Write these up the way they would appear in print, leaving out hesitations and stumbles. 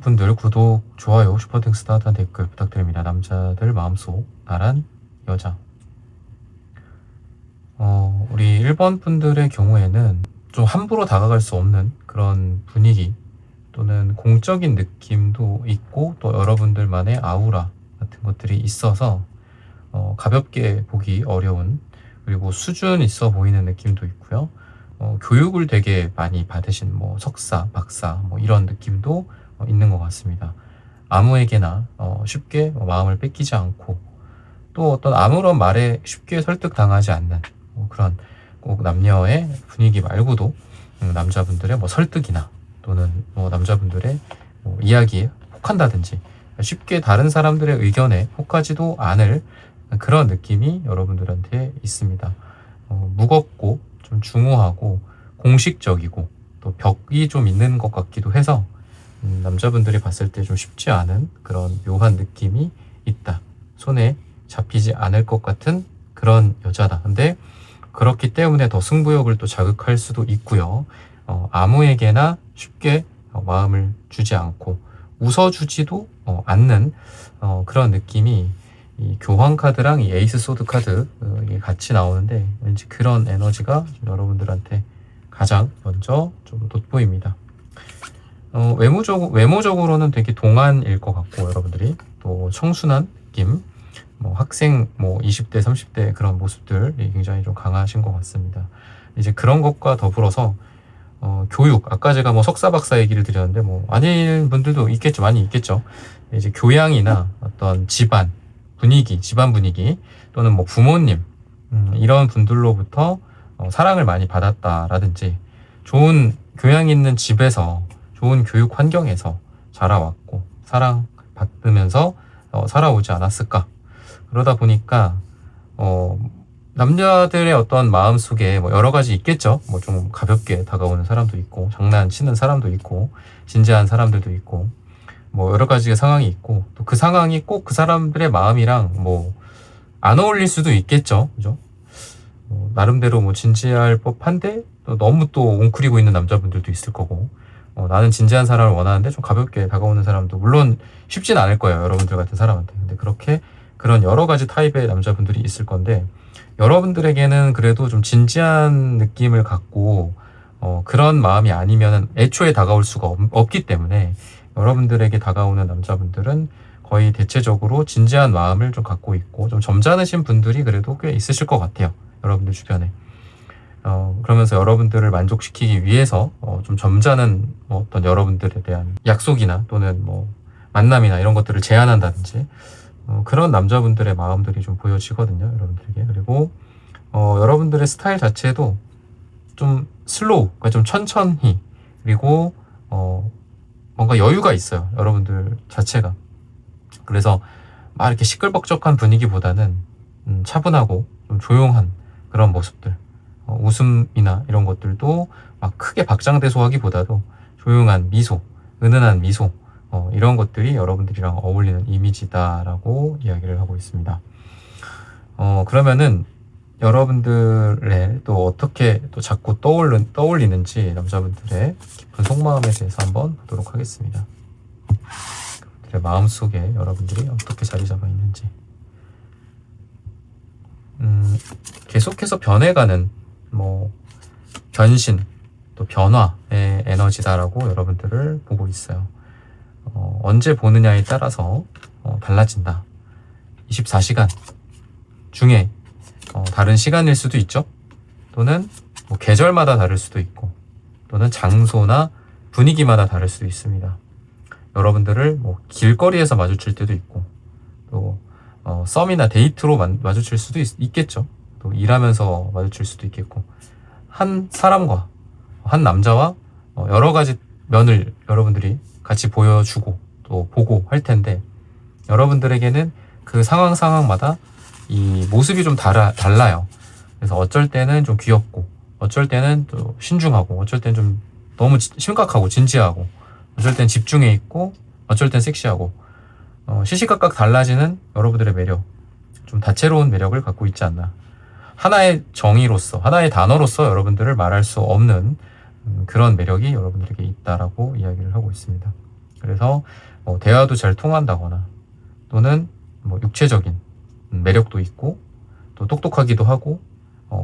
분들 구독, 좋아요, 슈퍼땡스 따뜻한 댓글 부탁드립니다. 남자들 마음속 나란 여자. 우리 1번 분들의 경우에는 좀 함부로 다가갈 수 없는 그런 분위기 또는 공적인 느낌도 있고 또 여러분들만의 아우라 같은 것들이 있어서 가볍게 보기 어려운, 그리고 수준 있어 보이는 느낌도 있고요. 교육을 되게 많이 받으신 뭐 석사, 박사 뭐 이런 느낌도 있는 것 같습니다. 아무에게나 쉽게 마음을 뺏기지 않고 또 어떤 아무런 말에 쉽게 설득당하지 않는 그런, 꼭 남녀의 분위기 말고도 남자분들의 뭐 설득이나 또는 뭐 남자분들의 뭐 이야기에 혹한다든지 쉽게 다른 사람들의 의견에 혹하지도 않을 그런 느낌이 여러분들한테 있습니다. 무겁고 좀 중후하고 공식적이고 또 벽이 좀 있는 것 같기도 해서 남자분들이 봤을 때 좀 쉽지 않은 그런 묘한 느낌이 있다. 손에 잡히지 않을 것 같은 그런 여자다. 근데 그렇기 때문에 더 승부욕을 또 자극할 수도 있고요. 아무에게나 쉽게 마음을 주지 않고 웃어주지도 않는 그런 느낌이 이 교황 카드랑 이 에이스 소드 카드 이게 같이 나오는데 왠지 그런 에너지가 여러분들한테 가장 먼저 좀 돋보입니다. 외모적으로는 되게 동안일 것 같고, 여러분들이 또 청순한 느낌, 뭐 학생 뭐 20대 30대 그런 모습들이 굉장히 좀 강하신 것 같습니다. 이제 그런 것과 더불어서 교육, 아까 제가 뭐 석사 박사 얘기를 드렸는데 뭐 아닌 분들도 있겠죠. 많이 있겠죠. 이제 교양이나 어떤 집안 분위기 또는 뭐 부모님 이런 분들로부터 사랑을 많이 받았다라든지 좋은 교양 있는 집에서 좋은 교육 환경에서 자라왔고 사랑받으면서 살아오지 않았을까. 그러다 보니까 남자들의 어떤 마음속에 뭐 여러 가지 있겠죠. 뭐 좀 가볍게 다가오는 사람도 있고 장난치는 사람도 있고 진지한 사람들도 있고 뭐 여러 가지의 상황이 있고 또 그 상황이 꼭 그 사람들의 마음이랑 뭐 안 어울릴 수도 있겠죠. 그죠? 나름대로 뭐 진지할 법한데 또 너무 또 웅크리고 있는 남자분들도 있을 거고 나는 진지한 사람을 원하는데 좀 가볍게 다가오는 사람도 물론 쉽진 않을 거예요. 여러분들 같은 사람한테. 근데 그렇게 그런 여러 가지 타입의 남자분들이 있을 건데 여러분들에게는 그래도 좀 진지한 느낌을 갖고 그런 마음이 아니면 애초에 다가올 수가 없기 때문에 여러분들에게 다가오는 남자분들은 거의 대체적으로 진지한 마음을 좀 갖고 있고 좀 점잖으신 분들이 그래도 꽤 있으실 것 같아요. 여러분들 주변에. 그러면서 여러분들을 만족시키기 위해서 좀 점잖은 어떤 여러분들에 대한 약속이나 또는 뭐 만남이나 이런 것들을 제안한다든지 그런 남자분들의 마음들이 좀 보여지거든요. 여러분들에게. 그리고 여러분들의 스타일 자체도 좀 슬로우, 그러니까 좀 천천히, 그리고 뭔가 여유가 있어요. 여러분들 자체가. 그래서 막 이렇게 시끌벅적한 분위기보다는 차분하고 좀 조용한 그런 모습들, 웃음이나 이런 것들도 막 크게 박장대소하기보다도 조용한 미소, 은은한 미소, 이런 것들이 여러분들이랑 어울리는 이미지다라고 이야기를 하고 있습니다. 그러면은 여러분들의 또 어떻게 또 자꾸 떠올리는지 남자분들의 깊은 속마음에 대해서 한번 보도록 하겠습니다. 그들의 마음속에 여러분들이 어떻게 자리 잡아 있는지. 계속해서 변해가는 뭐 변신 또 변화의 에너지다라고 여러분들을 보고 있어요. 언제 보느냐에 따라서 달라진다. 24시간 중에 다른 시간일 수도 있죠. 또는 뭐 계절마다 다를 수도 있고 또는 장소나 분위기마다 다를 수도 있습니다. 여러분들을 뭐 길거리에서 마주칠 때도 있고 또 썸이나 데이트로 마주칠 수도 있겠죠. 또 일하면서 마주칠 수도 있겠고 한 사람과 한 남자와 여러 가지 면을 여러분들이 같이 보여주고 또 보고 할 텐데 여러분들에게는 그 상황마다 이 모습이 좀 달라요. 그래서 어쩔 때는 좀 귀엽고 어쩔 때는 또 신중하고 어쩔 때는 좀 너무 심각하고 진지하고 어쩔 땐 집중해 있고 어쩔 땐 섹시하고 시시각각 달라지는 여러분들의 매력, 좀 다채로운 매력을 갖고 있지 않나. 하나의 정의로서 하나의 단어로서 여러분들을 말할 수 없는 그런 매력이 여러분들에게 있다라고 이야기를 하고 있습니다. 그래서 대화도 잘 통한다거나 또는 뭐 육체적인 매력도 있고 또 똑똑하기도 하고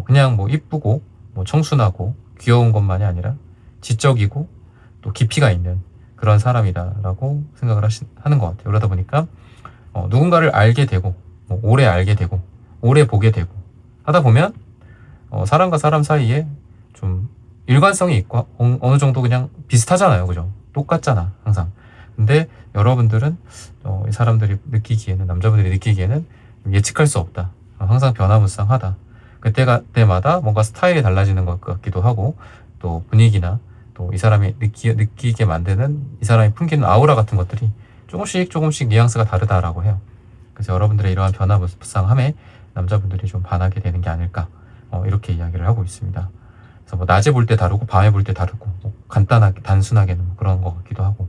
그냥 뭐 이쁘고 뭐 청순하고 귀여운 것만이 아니라 지적이고 또 깊이가 있는 그런 사람이다라고 생각을 하는 것 같아요. 그러다 보니까 누군가를 알게 되고 오래 알게 되고 오래 보게 되고 하다 보면 사람과 사람 사이에 좀 일관성이 있고 어느 정도 그냥 비슷하잖아요. 그죠? 똑같잖아 항상. 근데 여러분들은 이 사람들이 느끼기에는, 남자분들이 느끼기에는 예측할 수 없다, 항상 변화무쌍하다, 그때마다 뭔가 스타일이 달라지는 것 같기도 하고 또 분위기나 또 이 사람이 느끼게 만드는, 이 사람이 풍기는 아우라 같은 것들이 조금씩 뉘앙스가 다르다라고 해요. 그래서 여러분들의 이러한 변화무쌍함에 남자분들이 좀 반하게 되는 게 아닐까, 이렇게 이야기를 하고 있습니다. 그래서 뭐 낮에 볼 때 다르고 밤에 볼 때 다르고 뭐 간단하게 단순하게는 뭐 그런 것 같기도 하고,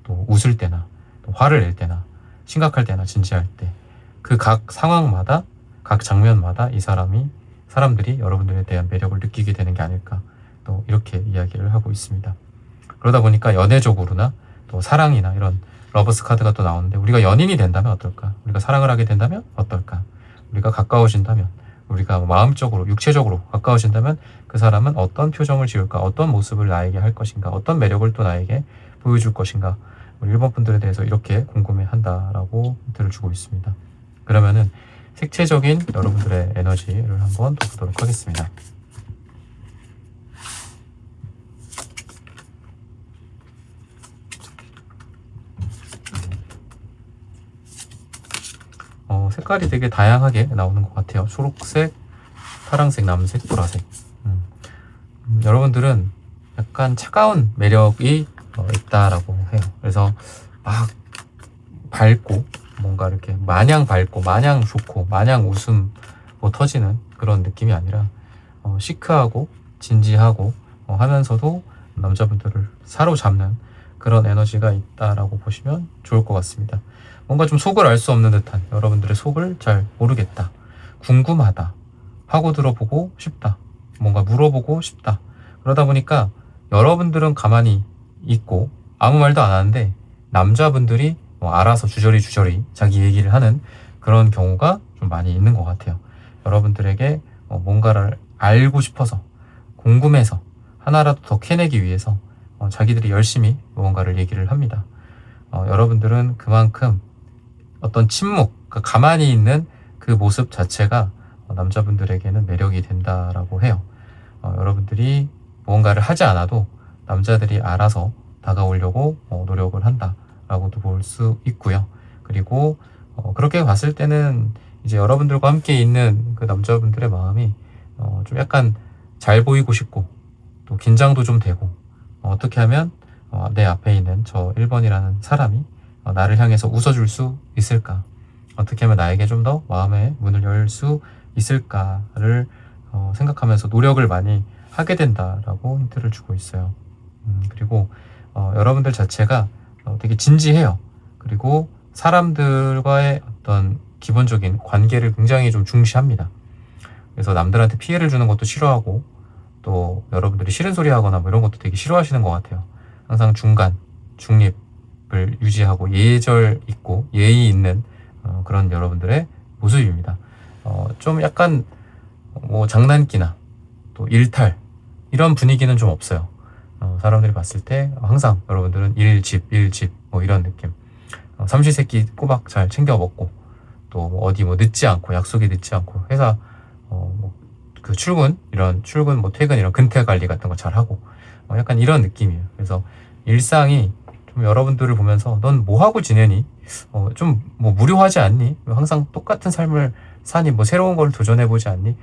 또 웃을 때나 또 화를 낼 때나 심각할 때나 진지할 때 그 각 상황마다 각 장면마다 이 사람들이 여러분들에 대한 매력을 느끼게 되는 게 아닐까, 또 이렇게 이야기를 하고 있습니다. 그러다 보니까 연애적으로나 또 사랑이나 이런 러버스 카드가 또 나오는데, 우리가 연인이 된다면 어떨까? 우리가 사랑을 하게 된다면 어떨까? 우리가 가까워진다면, 우리가 마음적으로 육체적으로 가까워진다면 그 사람은 어떤 표정을 지을까? 어떤 모습을 나에게 할 것인가? 어떤 매력을 또 나에게 보여줄 것인가? 우리 1번 분들에 대해서 이렇게 궁금해한다라고 힌트를 주고 있습니다. 그러면은 색채적인 여러분들의 에너지를 한번 더 보도록 하겠습니다. 색깔이 되게 다양하게 나오는 것 같아요. 초록색, 파랑색, 남색, 보라색. 여러분들은 약간 차가운 매력이 있다라고 해요. 그래서 막 밝고, 뭔가 이렇게 마냥 밝고 마냥 좋고 마냥 웃음 뭐 터지는 그런 느낌이 아니라 시크하고 진지하고 하면서도 남자분들을 사로잡는 그런 에너지가 있다라고 보시면 좋을 것 같습니다. 뭔가 좀 속을 알 수 없는 듯한, 여러분들의 속을 잘 모르겠다, 궁금하다, 파고 들어보고 싶다, 뭔가 물어보고 싶다. 그러다 보니까 여러분들은 가만히 있고 아무 말도 안 하는데 남자분들이 알아서 주저리 자기 얘기를 하는 그런 경우가 좀 많이 있는 것 같아요. 여러분들에게 뭔가를 알고 싶어서, 궁금해서, 하나라도 더 캐내기 위해서 자기들이 열심히 무언가를 얘기를 합니다. 여러분들은 그만큼 어떤 침묵, 그러니까 가만히 있는 그 모습 자체가 남자분들에게는 매력이 된다라고 해요. 여러분들이 무언가를 하지 않아도 남자들이 알아서 다가오려고 노력을 한다라고도 볼 수 있고요. 그리고 그렇게 봤을 때는 이제 여러분들과 함께 있는 그 남자분들의 마음이 좀 약간 잘 보이고 싶고 또 긴장도 좀 되고, 어떻게 하면 내 앞에 있는 저 1번이라는 사람이 나를 향해서 웃어줄 수 있을까? 어떻게 하면 나에게 좀 더 마음의 문을 열 수 있을까를 생각하면서 노력을 많이 하게 된다라고 힌트를 주고 있어요. 그리고 여러분들 자체가 되게 진지해요. 그리고 사람들과의 어떤 기본적인 관계를 굉장히 좀 중시합니다. 그래서 남들한테 피해를 주는 것도 싫어하고, 또 여러분들이 싫은 소리 하거나 뭐 이런 것도 되게 싫어하시는 것 같아요. 항상 중립을 유지하고 예절 있고 예의 있는 그런 여러분들의 모습입니다. 좀 약간 뭐 장난기나 또 일탈 이런 분위기는 좀 없어요. 사람들이 봤을 때 항상 여러분들은 일집 뭐 이런 느낌, 삼시세끼 꼬박 잘 챙겨 먹고, 또 뭐 어디 뭐 늦지 않고, 약속에 늦지 않고, 회사 그 출근 뭐 퇴근 이런 근태 관리 같은 거 잘 하고, 약간 이런 느낌이에요. 그래서 일상이 좀 여러분들을 보면서 넌 뭐 하고 지내니? 좀 뭐 무료하지 않니? 항상 똑같은 삶을 사니? 뭐 새로운 걸 도전해보지 않니?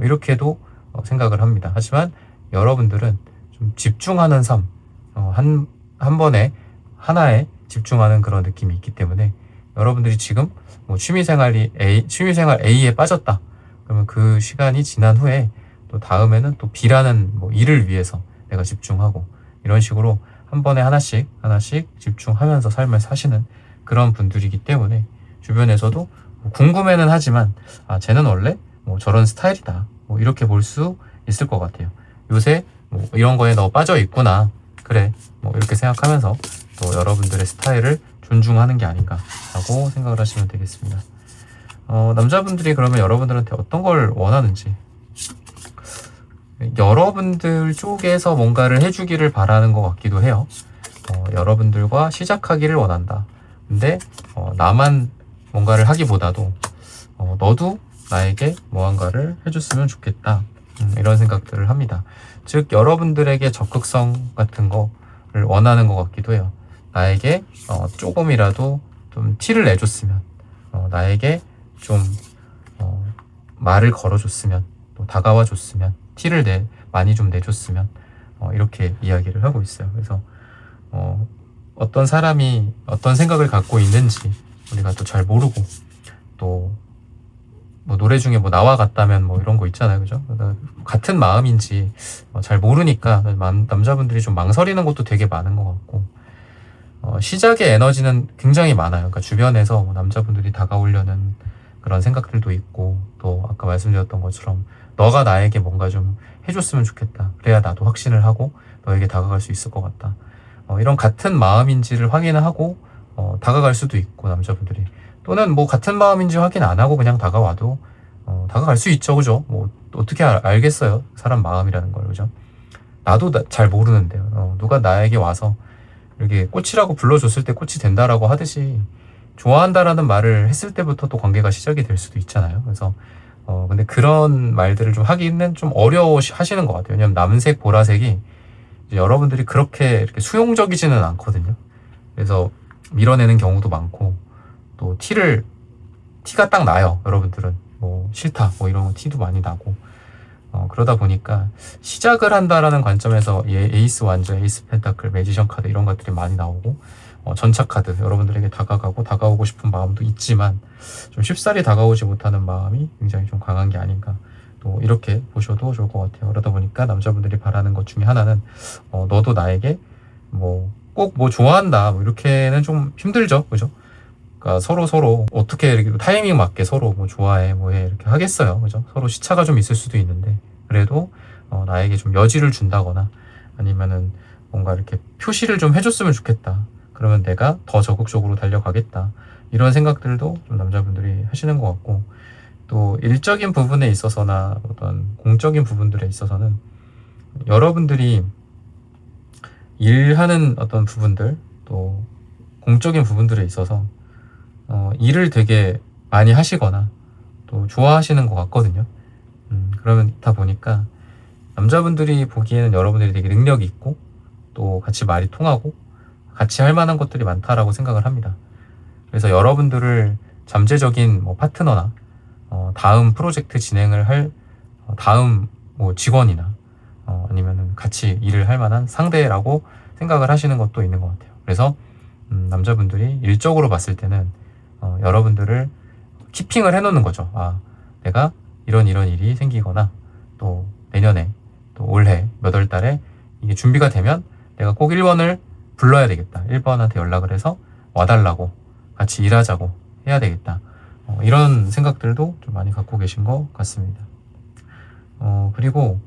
이렇게도 생각을 합니다. 하지만 여러분들은 좀 집중하는 삶, 한 번에 하나에 집중하는 그런 느낌이 있기 때문에, 여러분들이 지금 뭐 취미생활 A에 빠졌다. 그러면 그 시간이 지난 후에 또 다음에는 또 B라는 뭐 일을 위해서 내가 집중하고, 이런 식으로 한 번에 하나씩 집중하면서 삶을 사시는 그런 분들이기 때문에, 주변에서도 궁금해는 하지만 쟤는 원래 뭐 저런 스타일이다, 뭐 이렇게 볼 수 있을 것 같아요. 요새 뭐 이런 거에 너 빠져 있구나, 그래, 뭐 이렇게 생각하면서 또 여러분들의 스타일을 존중하는 게 아닌가라고 생각을 하시면 되겠습니다. 남자분들이 그러면 여러분들한테 어떤 걸 원하는지, 여러분들 쪽에서 뭔가를 해주기를 바라는 것 같기도 해요. 여러분들과 시작하기를 원한다. 근데 나만 뭔가를 하기보다도 너도 나에게 무언가를 해줬으면 좋겠다. 이런 생각들을 합니다. 즉 여러분들에게 적극성 같은 거를 원하는 것 같기도 해요. 나에게 조금이라도 좀 티를 내줬으면, 나에게 좀 말을 걸어줬으면, 또 다가와 줬으면, 티를 많이 좀 내줬으면, 이렇게 이야기를 하고 있어요. 그래서 어떤 사람이 어떤 생각을 갖고 있는지 우리가 또 잘 모르고, 또 뭐 노래 중에 뭐 나와 같다면 뭐 이런 거 있잖아요, 그죠? 그러니까 같은 마음인지 잘 모르니까 남자분들이 좀 망설이는 것도 되게 많은 것 같고, 시작의 에너지는 굉장히 많아요. 그러니까 주변에서 뭐 남자분들이 다가오려는 그런 생각들도 있고, 또 아까 말씀드렸던 것처럼 너가 나에게 뭔가 좀 해줬으면 좋겠다. 그래야 나도 확신을 하고 너에게 다가갈 수 있을 것 같다. 이런 같은 마음인지를 확인을 하고 다가갈 수도 있고, 남자분들이 또는 뭐 같은 마음인지 확인 안 하고 그냥 다가와도 다가갈 수 있죠, 그죠? 뭐 어떻게 알겠어요, 사람 마음이라는 걸, 그죠? 나도 잘 모르는데요. 누가 나에게 와서 이렇게 꽃이라고 불러줬을 때 꽃이 된다라고 하듯이 좋아한다라는 말을 했을 때부터 또 관계가 시작이 될 수도 있잖아요. 그래서 근데 그런 말들을 좀 하기는 좀 어려워 하시는 것 같아요. 왜냐면 남색, 보라색이 이제 여러분들이 그렇게 이렇게 수용적이지는 않거든요. 그래서 밀어내는 경우도 많고, 또 티가 딱 나요. 여러분들은 뭐 싫다 뭐 이런 티도 많이 나고, 그러다 보니까 시작을 한다라는 관점에서 에이스 완전, 에이스 펜타클, 매지션 카드 이런 것들이 많이 나오고, 전차 카드, 여러분들에게 다가오고 싶은 마음도 있지만 좀 쉽사리 다가오지 못하는 마음이 굉장히 좀 강한 게 아닌가, 또 이렇게 보셔도 좋을 것 같아요. 그러다 보니까 남자분들이 바라는 것 중에 하나는 너도 나에게 뭐 꼭 뭐 좋아한다 뭐 이렇게는 좀 힘들죠, 그죠? 그러니까 서로 어떻게 이렇게 타이밍 맞게 서로 뭐 좋아해 뭐해 이렇게 하겠어요, 그죠? 서로 시차가 좀 있을 수도 있는데, 그래도 나에게 좀 여지를 준다거나 아니면은 뭔가 이렇게 표시를 좀 해줬으면 좋겠다. 그러면 내가 더 적극적으로 달려가겠다. 이런 생각들도 좀 남자분들이 하시는 것 같고, 또 일적인 부분에 있어서나 어떤 공적인 부분들에 있어서는 여러분들이 일하는 어떤 부분들, 또 공적인 부분들에 있어서 일을 되게 많이 하시거나 또 좋아하시는 것 같거든요. 그러다 보니까 남자분들이 보기에는 여러분들이 되게 능력이 있고, 또 같이 말이 통하고 같이 할 만한 것들이 많다라고 생각을 합니다. 그래서 여러분들을 잠재적인 뭐 파트너나 다음 프로젝트 진행을 할 다음 뭐 직원이나 아니면은 같이 일을 할 만한 상대라고 생각을 하시는 것도 있는 것 같아요. 그래서 남자분들이 일적으로 봤을 때는 여러분들을 키핑을 해놓는 거죠. 내가 이런 일이 생기거나, 또 내년에, 또 올해 몇 월 달에 이게 준비가 되면 내가 꼭 1번을 불러야 되겠다. 1번한테 연락을 해서 와달라고, 같이 일하자고 해야 되겠다. 이런 생각들도 좀 많이 갖고 계신 것 같습니다. 그리고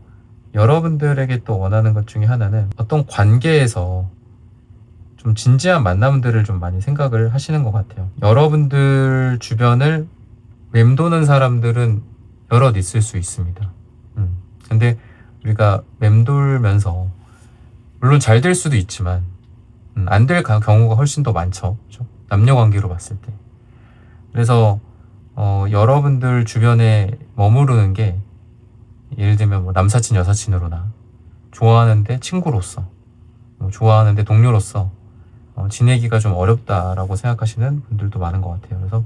여러분들에게 또 원하는 것 중에 하나는 어떤 관계에서 좀 진지한 만남들을 좀 많이 생각을 하시는 것 같아요. 여러분들 주변을 맴도는 사람들은 여럿 있을 수 있습니다. 근데 우리가 맴돌면서 물론 잘 될 수도 있지만 안 될 경우가 훨씬 더 많죠. 그렇죠? 남녀 관계로 봤을 때. 그래서 여러분들 주변에 머무르는 게, 예를 들면 뭐 남사친 여사친으로나 좋아하는데 친구로서, 뭐 좋아하는데 동료로서 지내기가 좀 어렵다라고 생각하시는 분들도 많은 것 같아요. 그래서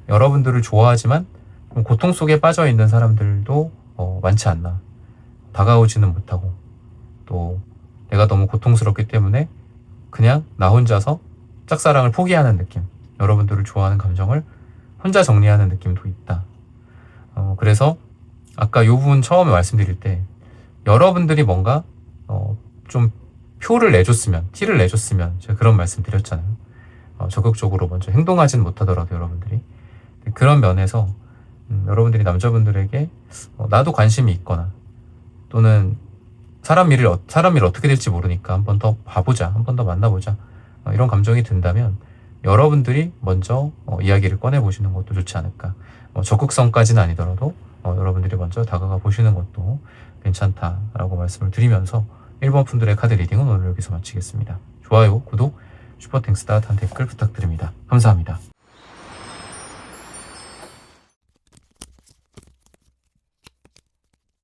여러분들을 좋아하지만 고통 속에 빠져 있는 사람들도 많지 않나. 다가오지는 못하고, 또 내가 너무 고통스럽기 때문에 그냥 나 혼자서 짝사랑을 포기하는 느낌, 여러분들을 좋아하는 감정을 혼자 정리하는 느낌도 있다. 그래서 아까 이 부분 처음에 말씀드릴 때 여러분들이 뭔가 좀 표를 내줬으면, 티를 내줬으면, 제가 그런 말씀 드렸잖아요. 적극적으로 먼저 행동하지는 못하더라도 여러분들이 그런 면에서 여러분들이 남자분들에게 나도 관심이 있거나, 또는 사람 일을 어떻게 될지 모르니까 한 번 더 봐보자, 한 번 더 만나보자 이런 감정이 든다면 여러분들이 먼저 이야기를 꺼내보시는 것도 좋지 않을까. 적극성까지는 아니더라도 여러분들이 먼저 다가가 보시는 것도 괜찮다라고 말씀을 드리면서 1번 분들의 카드 리딩은 오늘 여기서 마치겠습니다. 좋아요, 구독, 슈퍼땡스 따뜻한 댓글 부탁드립니다. 감사합니다.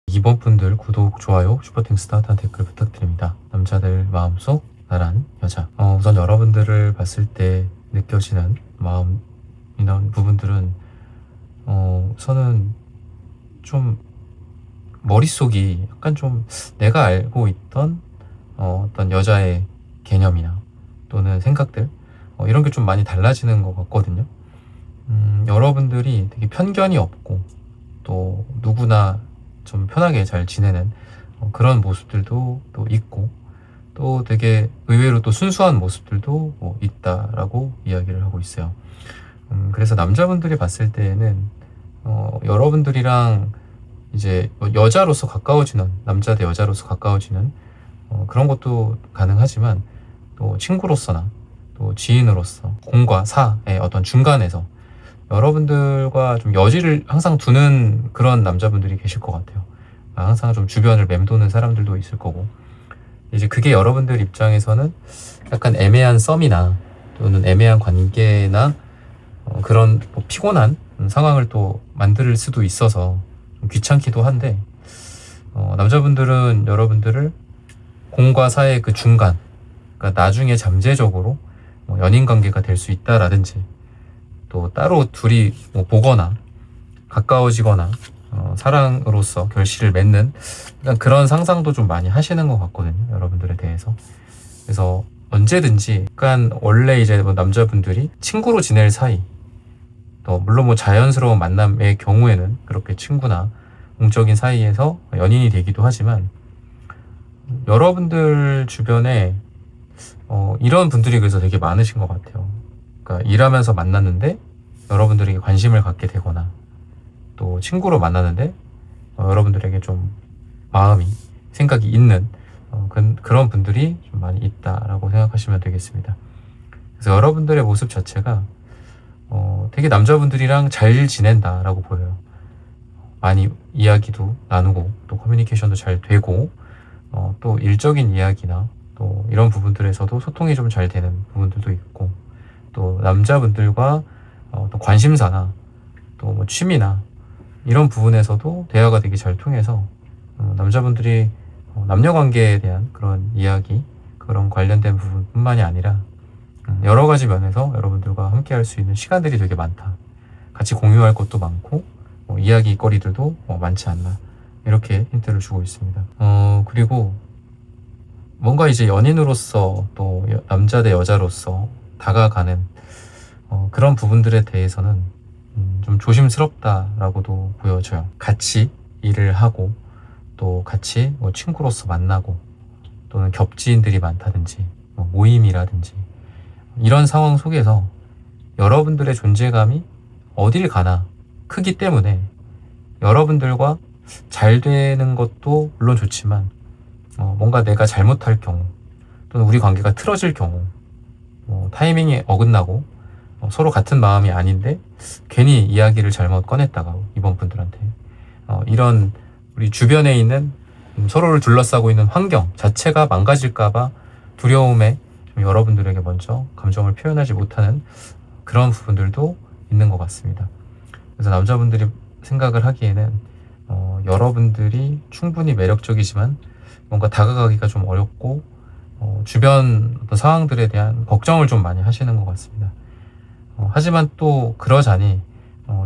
2번 분들 구독, 좋아요, 슈퍼땡스 따뜻한 댓글 부탁드립니다. 남자들 마음속 나란 여자. 우선 여러분들을 봤을 때 느껴지는 마음이나 부분들은 우선은 좀 머릿속이 약간 좀 내가 알고 있던 어떤 여자의 개념이나 또는 생각들 이런 게 좀 많이 달라지는 것 같거든요. 여러분들이 되게 편견이 없고 또 누구나 좀 편하게 잘 지내는 그런 모습들도 또 있고 또 되게 의외로 또 순수한 모습들도 있다라고 이야기를 하고 있어요. 그래서 남자분들이 봤을 때에는 여러분들이랑 이제 여자로서 가까워지는, 남자 대 여자로서 가까워지는 그런 것도 가능하지만 또 친구로서나 또 지인으로서 공과 사의 어떤 중간에서 여러분들과 좀 여지를 항상 두는 그런 남자분들이 계실 것 같아요. 항상 좀 주변을 맴도는 사람들도 있을 거고, 이제 그게 여러분들 입장에서는 약간 애매한 썸이나 또는 애매한 관계나 그런 피곤한 상황을 또 만들 수도 있어서 좀 귀찮기도 한데, 남자분들은 여러분들을 공과 사의 그 중간, 그러니까 나중에 잠재적으로 연인 관계가 될 수 있다라든지 또 따로 둘이 보거나 가까워지거나 사랑으로서 결실을 맺는 그런 상상도 좀 많이 하시는 것 같거든요, 여러분들에 대해서. 그래서 언제든지 약간 원래 이제 남자분들이 친구로 지낼 사이, 또 물론 자연스러운 만남의 경우에는 그렇게 친구나 공적인 사이에서 연인이 되기도 하지만, 여러분들 주변에 이런 분들이 그래서 되게 많으신 것 같아요. 그러니까 일하면서 만났는데 여러분들에게 관심을 갖게 되거나, 또 친구로 만났는데 여러분들에게 좀 마음이, 생각이 있는 그런 분들이 좀 많이 있다라고 생각하시면 되겠습니다. 그래서 여러분들의 모습 자체가 되게 남자분들이랑 잘 지낸다라고 보여요. 많이 이야기도 나누고 또 커뮤니케이션도 잘 되고 또 일적인 이야기나 또 이런 부분들에서도 소통이 좀 잘 되는 부분들도 있고, 또 남자분들과 또 관심사나 또 취미나 이런 부분에서도 대화가 되게 잘 통해서 남자분들이 남녀관계에 대한 그런 이야기, 그런 관련된 부분뿐만이 아니라 여러 가지 면에서 여러분들과 함께 할 수 있는 시간들이 되게 많다, 같이 공유할 것도 많고 이야기거리들도 많지 않나, 이렇게 힌트를 주고 있습니다. 그리고 뭔가 이제 연인으로서 또 남자 대 여자로서 다가가는 그런 부분들에 대해서는 좀 조심스럽다라고도 보여져요. 같이 일을 하고 또 같이 친구로서 만나고 또는 겹지인들이 많다든지 모임이라든지 이런 상황 속에서 여러분들의 존재감이 어딜 가나 크기 때문에 여러분들과 잘 되는 것도 물론 좋지만 뭔가 내가 잘못할 경우 또는 우리 관계가 틀어질 경우 타이밍이 어긋나고 서로 같은 마음이 아닌데 괜히 이야기를 잘못 꺼냈다가 이번 분들한테 이런 우리 주변에 있는 서로를 둘러싸고 있는 환경 자체가 망가질까봐 두려움에 좀 여러분들에게 먼저 감정을 표현하지 못하는 그런 부분들도 있는 것 같습니다. 그래서 남자분들이 생각을 하기에는 여러분들이 충분히 매력적이지만 뭔가 다가가기가 좀 어렵고 주변 어떤 상황들에 대한 걱정을 좀 많이 하시는 것 같습니다. 하지만 또 그러자니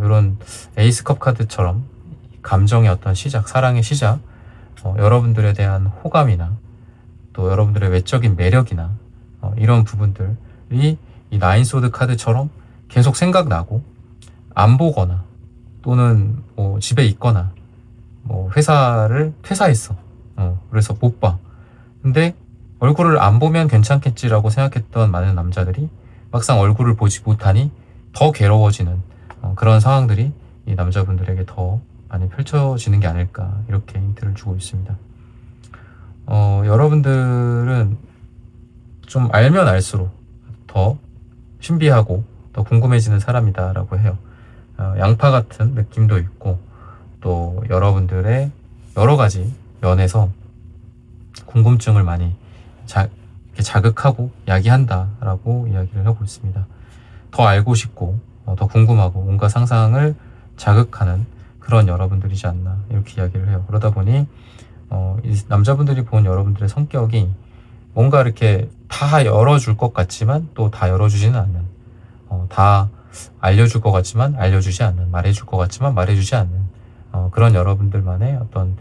이런 에이스컵 카드처럼 감정의 어떤 시작, 사랑의 시작, 여러분들에 대한 호감이나 또 여러분들의 외적인 매력이나 이런 부분들이 이 나인소드 카드처럼 계속 생각나고 안 보거나 또는 집에 있거나 회사를 퇴사했어. 그래서 못 봐. 근데 얼굴을 안 보면 괜찮겠지라고 생각했던 많은 남자들이 막상 얼굴을 보지 못하니 더 괴로워지는 그런 상황들이 이 남자분들에게 더 많이 펼쳐지는 게 아닐까, 이렇게 힌트를 주고 있습니다. 여러분들은 좀 알면 알수록 더 신비하고 더 궁금해지는 사람이다라고 해요. 양파 같은 느낌도 있고 또 여러분들의 여러 가지 면에서 궁금증을 많이 자극하고 야기한다라고 이야기를 하고 있습니다. 더 알고 싶고 더 궁금하고 온갖 상상을 자극하는 그런 여러분들이지 않나 이렇게 이야기를 해요. 그러다 보니 이 남자분들이 본 여러분들의 성격이 뭔가 이렇게 다 열어줄 것 같지만 또 다 열어주지는 않는, 다 알려줄 것 같지만 알려주지 않는, 말해줄 것 같지만 말해주지 않는 그런 여러분들만의 어떤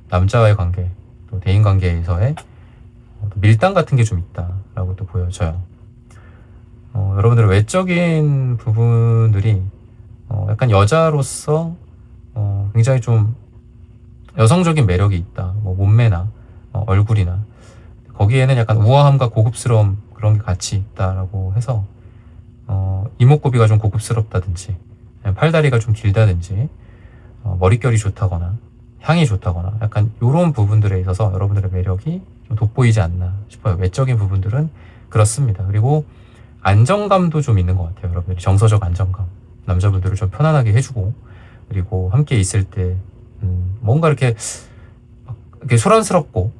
남자와의 관계, 또 대인관계에서의 밀당 같은 게 좀 있다라고 또 보여져요. 여러분들의 외적인 부분들이 약간 여자로서 굉장히 좀 여성적인 매력이 있다. 뭐 몸매나 얼굴이나 거기에는 약간 우아함과 고급스러움 그런 게 같이 있다라고 해서 이목구비가 좀 고급스럽다든지 팔다리가 좀 길다든지 머릿결이 좋다거나 향이 좋다거나 약간 이런 부분들에 있어서 여러분들의 매력이 좀 돋보이지 않나 싶어요. 외적인 부분들은 그렇습니다. 그리고 안정감도 좀 있는 것 같아요. 여러분들이 정서적 안정감, 남자분들을 좀 편안하게 해주고, 그리고 함께 있을 때 뭔가 이렇게 소란스럽고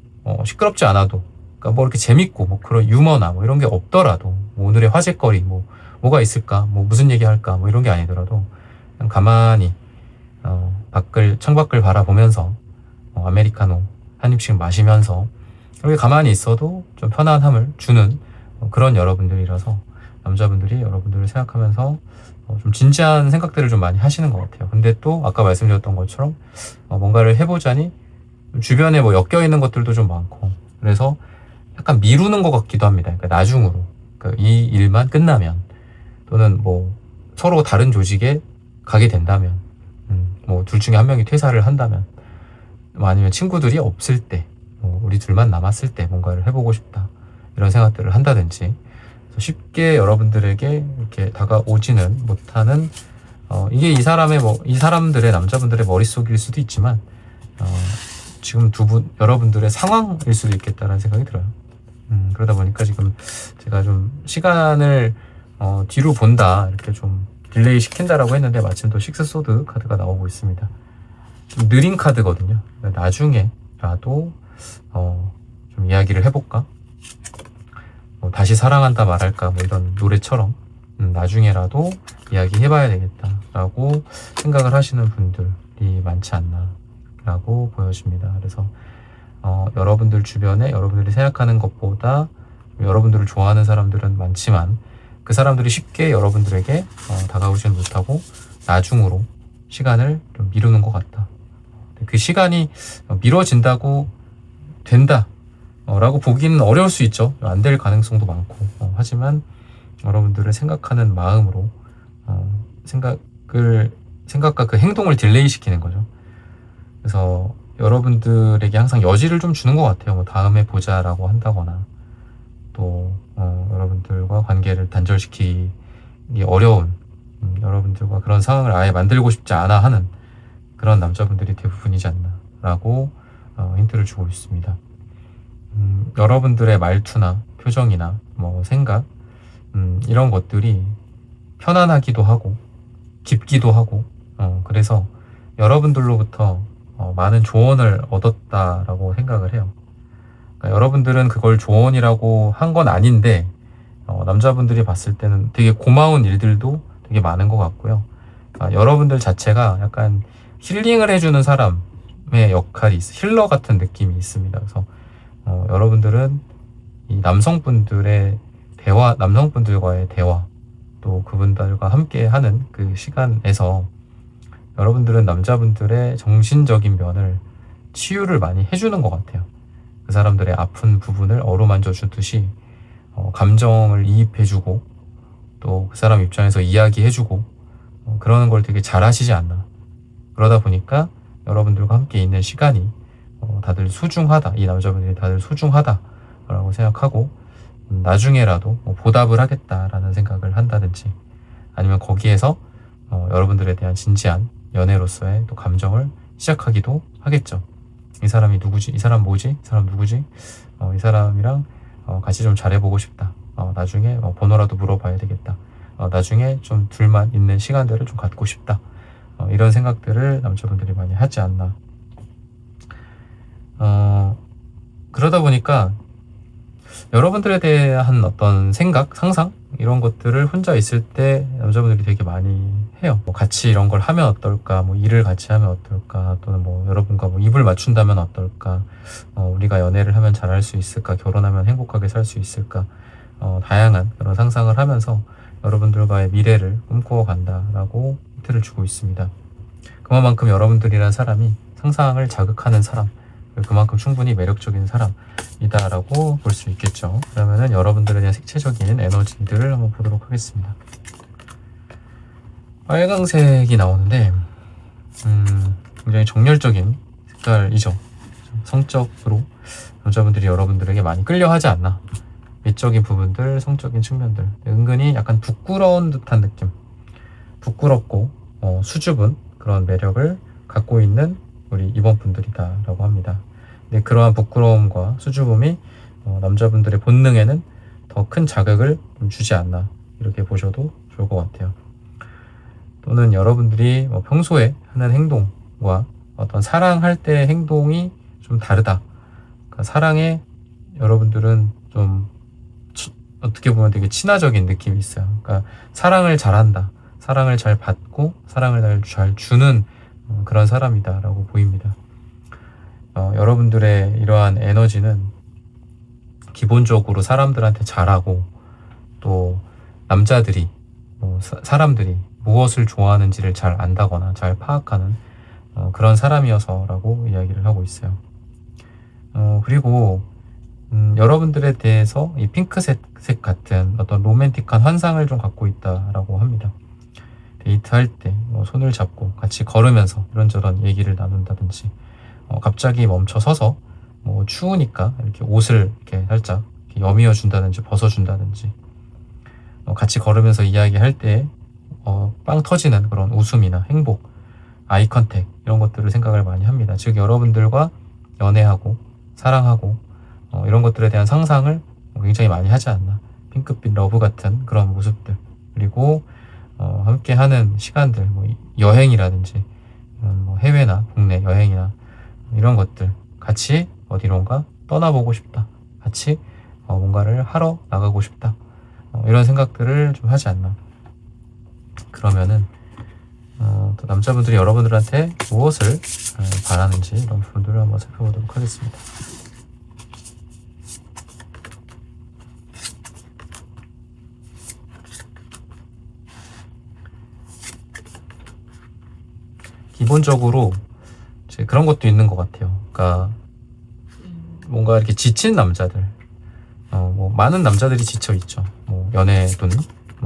시끄럽지 않아도, 그러니까 뭐 이렇게 재밌고 뭐 그런 유머나 뭐 이런 게 없더라도, 뭐 오늘의 화제거리 뭐가 있을까, 뭐 무슨 얘기할까, 뭐 이런 게 아니더라도 그냥 가만히 창밖을 바라보면서 아메리카노 한 입씩 마시면서 이렇게 가만히 있어도 좀 편안함을 주는 그런 여러분들이라서 남자분들이 여러분들을 생각하면서 좀 진지한 생각들을 좀 많이 하시는 것 같아요. 근데 또 아까 말씀드렸던 것처럼 뭔가를 해보자니 주변에 뭐 엮여있는 것들도 좀 많고, 그래서 약간 미루는 것 같기도 합니다. 그러니까 나중으로, 그러니까 이 일만 끝나면, 또는 뭐 서로 다른 조직에 가게 된다면, 뭐 둘 중에 한 명이 퇴사를 한다면, 아니면 친구들이 없을 때, 우리 둘만 남았을 때 뭔가를 해보고 싶다 이런 생각들을 한다든지, 쉽게 여러분들에게 이렇게 다가오지는 못하는 이게 이 사람들의, 남자분들의 머릿속일 수도 있지만 지금 여러분들의 상황일 수도 있겠다라는 생각이 들어요. 그러다 보니까 지금 제가 좀 시간을 뒤로 본다, 이렇게 좀 딜레이 시킨다라고 했는데 마침 또 식스 소드 카드가 나오고 있습니다. 좀 느린 카드거든요. 나중에라도 좀 이야기를 해볼까? 다시 사랑한다 말할까, 뭐 이런 노래처럼 나중에라도 이야기 해봐야 되겠다라고 생각을 하시는 분들이 많지 않나 라고 보여집니다. 그래서 여러분들 주변에 여러분들이 생각하는 것보다 여러분들을 좋아하는 사람들은 많지만 그 사람들이 쉽게 여러분들에게 다가오지는 못하고 나중으로 시간을 좀 미루는 것 같다. 그 시간이 미뤄진다고 된다 라고 보기는 어려울 수 있죠. 안 될 가능성도 많고, 하지만 여러분들을 생각하는 마음으로 생각과 그 행동을 딜레이 시키는 거죠. 그래서 여러분들에게 항상 여지를 좀 주는 것 같아요. 뭐 다음에 보자라고 한다거나, 또 여러분들과 관계를 단절시키기 어려운, 여러분들과 그런 상황을 아예 만들고 싶지 않아 하는 그런 남자분들이 대부분이지 않나 라고 힌트를 주고 있습니다. 여러분들의 말투나 표정이나 뭐 생각, 이런 것들이 편안하기도 하고 깊기도 하고, 그래서 여러분들로부터 많은 조언을 얻었다라고 생각을 해요. 그러니까 여러분들은 그걸 조언이라고 한 건 아닌데 남자분들이 봤을 때는 되게 고마운 일들도 되게 많은 것 같고요. 그러니까 여러분들 자체가 약간 힐링을 해주는 사람의 역할이 힐러 같은 느낌이 있습니다. 그래서 여러분들은 이 남성분들과의 대화, 또 그분들과 함께 하는 그 시간에서 여러분들은 남자분들의 정신적인 면을 치유를 많이 해주는 것 같아요. 그 사람들의 아픈 부분을 어루만져 주듯이 감정을 이입해주고, 또 그 사람 입장에서 이야기해주고, 그러는 걸 되게 잘 하시지 않나. 그러다 보니까 여러분들과 함께 있는 시간이 다들 소중하다, 이 남자분들이 다들 소중하다라고 생각하고 나중에라도 보답을 하겠다라는 생각을 한다든지, 아니면 거기에서 여러분들에 대한 진지한 연애로서의 또 감정을 시작하기도 하겠죠. 이 사람이 누구지? 이 사람 뭐지? 이 사람 누구지? 이 사람이랑 같이 좀 잘해보고 싶다. 나중에 번호라도 물어봐야 되겠다. 나중에 좀 둘만 있는 시간들을 좀 갖고 싶다. 이런 생각들을 남자분들이 많이 하지 않나. 그러다 보니까 여러분들에 대한 어떤 생각, 상상 이런 것들을 혼자 있을 때 남자분들이 되게 많이 해요. 같이 이런 걸 하면 어떨까, 일을 같이 하면 어떨까, 또는 여러분과 입을 맞춘다면 어떨까, 우리가 연애를 하면 잘할 수 있을까, 결혼하면 행복하게 살 수 있을까, 다양한 그런 상상을 하면서 여러분들과의 미래를 꿈꾸어 간다라고 힌트를 주고 있습니다. 그만큼 여러분들이란 사람이 상상을 자극하는 사람, 그만큼 충분히 매력적인 사람이다라고 볼 수 있겠죠. 그러면은 여러분들에 대한 색채적인 에너지들을 한번 보도록 하겠습니다. 빨강색이 나오는데 굉장히 정열적인 색깔이죠. 성적으로 남자분들이 여러분들에게 많이 끌려하지 않나. 미적인 부분들, 성적인 측면들, 은근히 약간 부끄러운 듯한 느낌, 부끄럽고 수줍은 그런 매력을 갖고 있는 우리 2번 분들이다 라고 합니다. 근데 그러한 부끄러움과 수줍음이 남자분들의 본능에는 더 큰 자극을 주지 않나, 이렇게 보셔도 좋을 것 같아요. 또는 여러분들이 평소에 하는 행동과 어떤 사랑할 때 행동이 좀 다르다. 그러니까 사랑에 여러분들은 좀 어떻게 보면 되게 친화적인 느낌이 있어요. 그러니까 사랑을 잘한다, 사랑을 잘 받고 사랑을 잘 주는 그런 사람이다 라고 보입니다. 여러분들의 이러한 에너지는 기본적으로 사람들한테 잘하고, 또 남자들이 사람들이 무엇을 좋아하는지를 잘 안다거나 잘 파악하는 그런 사람이어서 라고 이야기를 하고 있어요. 그리고 여러분들에 대해서 이 핑크색 같은 어떤 로맨틱한 환상을 좀 갖고 있다라고 합니다. 데이트할 때 손을 잡고 같이 걸으면서 이런저런 얘기를 나눈다든지, 갑자기 멈춰 서서 추우니까 이렇게 옷을 이렇게 살짝 이렇게 여미어 준다든지 벗어준다든지, 같이 걸으면서 이야기할 때 빵 터지는 그런 웃음이나 행복, 아이 컨택 이런 것들을 생각을 많이 합니다. 즉 여러분들과 연애하고 사랑하고 이런 것들에 대한 상상을 굉장히 많이 하지 않나. 핑크빛 러브 같은 그런 모습들, 그리고 함께 하는 시간들, 여행이라든지 해외나 국내 여행이나 이런 것들, 같이 어디론가 떠나보고 싶다, 같이 뭔가를 하러 나가고 싶다, 이런 생각들을 좀 하지 않나. 그러면은 또 남자분들이 여러분들한테 무엇을 바라는지 이런 부분들을 한번 살펴보도록 하겠습니다. 기본적으로 이제 그런 것도 있는 것 같아요. 그러니까 뭔가 이렇게 지친 남자들, 많은 남자들이 지쳐 있죠. 연애든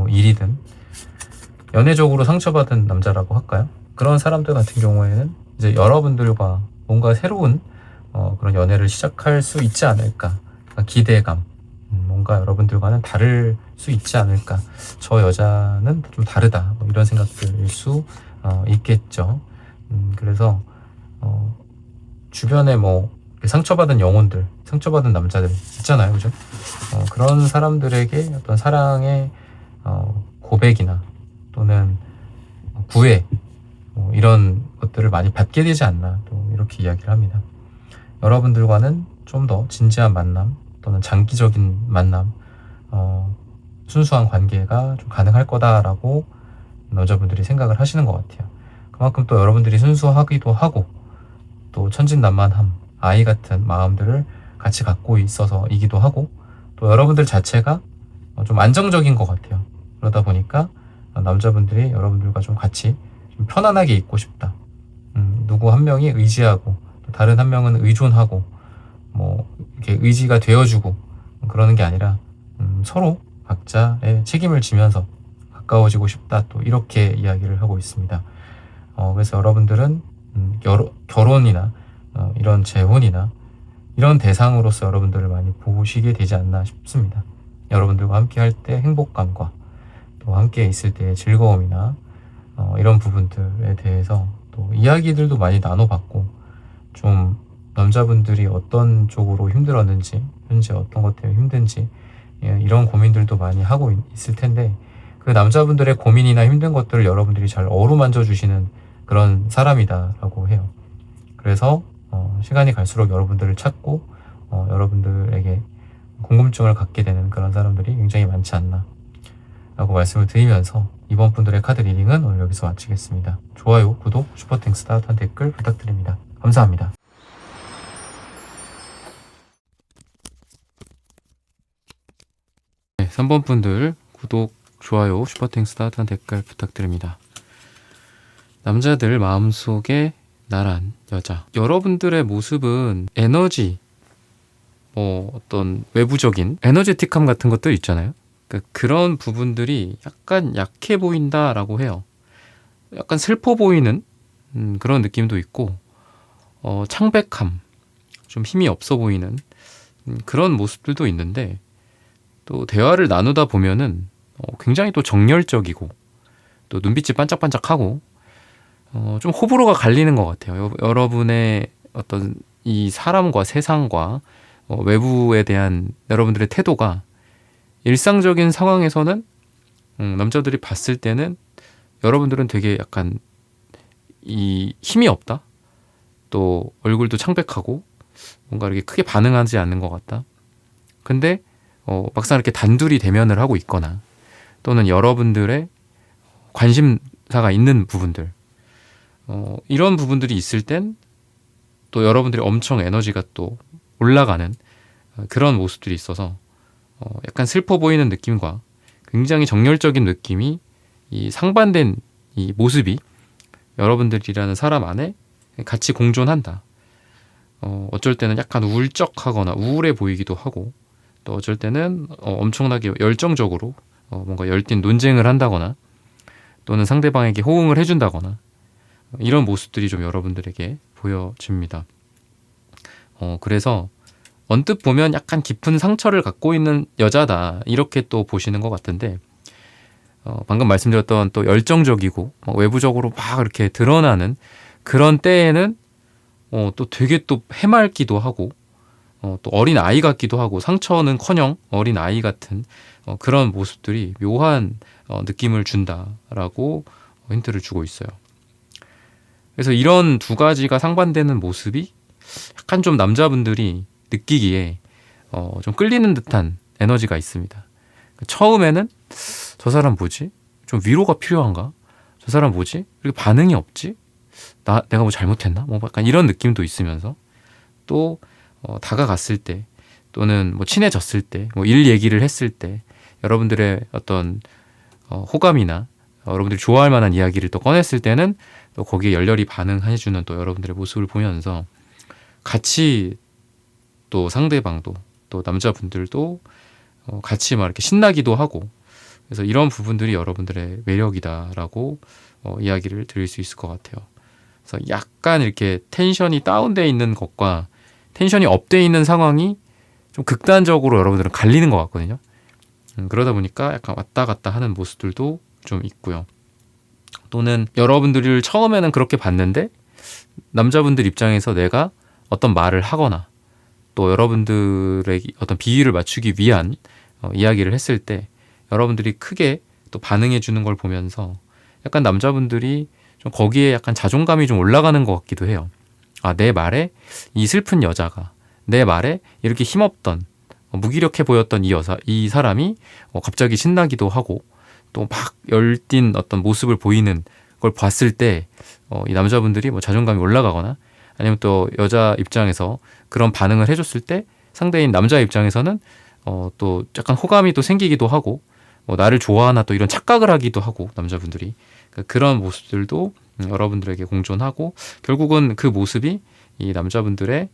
일이든 연애적으로 상처받은 남자라고 할까요? 그런 사람들 같은 경우에는 이제 여러분들과 뭔가 새로운 그런 연애를 시작할 수 있지 않을까, 그러니까 기대감, 뭔가 여러분들과는 다를 수 있지 않을까, 저 여자는 좀 다르다, 이런 생각들일 수 있겠죠. 그래서 주변에 상처받은 영혼들, 상처받은 남자들 있잖아요, 그죠? 그런 사람들에게 어떤 사랑의 고백이나 또는 구애, 이런 것들을 많이 받게 되지 않나, 또 이렇게 이야기를 합니다. 여러분들과는 좀 더 진지한 만남 또는 장기적인 만남, 순수한 관계가 좀 가능할 거다라고 여자분들이 생각을 하시는 것 같아요. 그만큼 또 여러분들이 순수하기도 하고, 또 천진난만함, 아이 같은 마음들을 같이 갖고 있어서이기도 하고, 또 여러분들 자체가 좀 안정적인 것 같아요. 그러다 보니까 남자분들이 여러분들과 좀 같이 좀 편안하게 있고 싶다. 누구 한 명이 의지하고 또 다른 한 명은 의존하고 이렇게 의지가 되어주고 그러는 게 아니라 서로 각자의 책임을 지면서 가까워지고 싶다, 또 이렇게 이야기를 하고 있습니다. 그래서 여러분들은 결혼이나 이런 재혼이나 이런 대상으로서 여러분들을 많이 보시게 되지 않나 싶습니다. 여러분들과 함께 할 때 행복감과 또 함께 있을 때의 즐거움이나 이런 부분들에 대해서 또 이야기들도 많이 나눠봤고, 좀 남자분들이 어떤 쪽으로 힘들었는지, 현재 어떤 것 때문에 힘든지 이런 고민들도 많이 하고 있을 텐데 그 남자분들의 고민이나 힘든 것들을 여러분들이 잘 어루만져 주시는 그런 사람이다라고 해요. 그래서 시간이 갈수록 여러분들을 찾고 여러분들에게 궁금증을 갖게 되는 그런 사람들이 굉장히 많지 않나 라고 말씀을 드리면서 이번 분들의 카드 리딩은 오늘 여기서 마치겠습니다. 좋아요, 구독, 슈퍼땡스, 따뜻한 댓글 부탁드립니다. 감사합니다. 네, 3번 분들 구독, 좋아요, 슈퍼땡스, 따뜻한 댓글 부탁드립니다. 남자들 마음속에 나란 여자. 여러분들의 모습은 에너지, 어떤 외부적인 에너제틱함 같은 것들 있잖아요. 그러니까 그런 부분들이 약간 약해 보인다라고 해요. 약간 슬퍼 보이는 그런 느낌도 있고 창백함, 좀 힘이 없어 보이는 그런 모습들도 있는데 또 대화를 나누다 보면은 굉장히 또 정열적이고 또 눈빛이 반짝반짝하고 좀 호불호가 갈리는 것 같아요. 여러분의 어떤 이 사람과 세상과 외부에 대한 여러분들의 태도가 일상적인 상황에서는 남자들이 봤을 때는 여러분들은 되게 약간 이 힘이 없다, 또 얼굴도 창백하고 뭔가 이렇게 크게 반응하지 않는 것 같다. 근데 막상 이렇게 단둘이 대면을 하고 있거나 또는 여러분들의 관심사가 있는 부분들, 이런 부분들이 있을 땐 또 여러분들이 엄청 에너지가 또 올라가는 그런 모습들이 있어서 약간 슬퍼 보이는 느낌과 굉장히 정열적인 느낌이 이 상반된 이 모습이 여러분들이라는 사람 안에 같이 공존한다. 어쩔 때는 약간 울적하거나 우울해 보이기도 하고 또 어쩔 때는 엄청나게 열정적으로 뭔가 열띤 논쟁을 한다거나 또는 상대방에게 호응을 해준다거나 이런 모습들이 좀 여러분들에게 보여집니다. 그래서 언뜻 보면 약간 깊은 상처를 갖고 있는 여자다, 이렇게 또 보시는 것 같은데 방금 말씀드렸던 또 열정적이고 외부적으로 막 이렇게 드러나는 그런 때에는 또 되게 또 해맑기도 하고 또 어린 아이 같기도 하고 상처는커녕 어린 아이 같은 그런 모습들이 묘한 느낌을 준다라고 힌트를 주고 있어요. 그래서 이런 두 가지가 상반되는 모습이 약간 좀 남자분들이 느끼기에 좀 끌리는 듯한 에너지가 있습니다. 처음에는 저 사람 뭐지? 좀 위로가 필요한가? 저 사람 뭐지? 이렇게 반응이 없지? 내가 뭐 잘못했나? 뭐 약간 이런 느낌도 있으면서 또 다가갔을 때 또는 뭐 친해졌을 때, 뭐 일 얘기를 했을 때 여러분들의 어떤 호감이나 여러분들이 좋아할 만한 이야기를 또 꺼냈을 때는 또 거기에 열렬히 반응해주는 또 여러분들의 모습을 보면서 같이 또 상대방도 또 남자분들도 같이 막 이렇게 신나기도 하고, 그래서 이런 부분들이 여러분들의 매력이다라고 이야기를 드릴 수 있을 것 같아요. 그래서 약간 이렇게 텐션이 다운돼 있는 것과 텐션이 업돼 있는 상황이 좀 극단적으로 여러분들은 갈리는 것 같거든요. 그러다 보니까 약간 왔다 갔다 하는 모습들도 좀 있고요. 또는 여러분들을 처음에는 그렇게 봤는데 남자분들 입장에서 내가 어떤 말을 하거나 또 여러분들의 어떤 비위를 맞추기 위한 이야기를 했을 때 여러분들이 크게 또 반응해 주는 걸 보면서 약간 남자분들이 좀 거기에 약간 자존감이 좀 올라가는 것 같기도 해요. 내 말에 이 슬픈 여자가, 내 말에 이렇게 힘없던 무기력해 보였던 이 사람이 갑자기 신나기도 하고 또 막 열띤 어떤 모습을 보이는 걸 봤을 때 이 남자분들이 뭐 자존감이 올라가거나 아니면 또 여자 입장에서 그런 반응을 해줬을 때 상대인 남자 입장에서는 또 약간 호감이 또 생기기도 하고 나를 좋아하나 또 이런 착각을 하기도 하고 남자분들이 그런 모습들도 여러분들에게 공존하고 결국은 그 모습이 이 남자분들의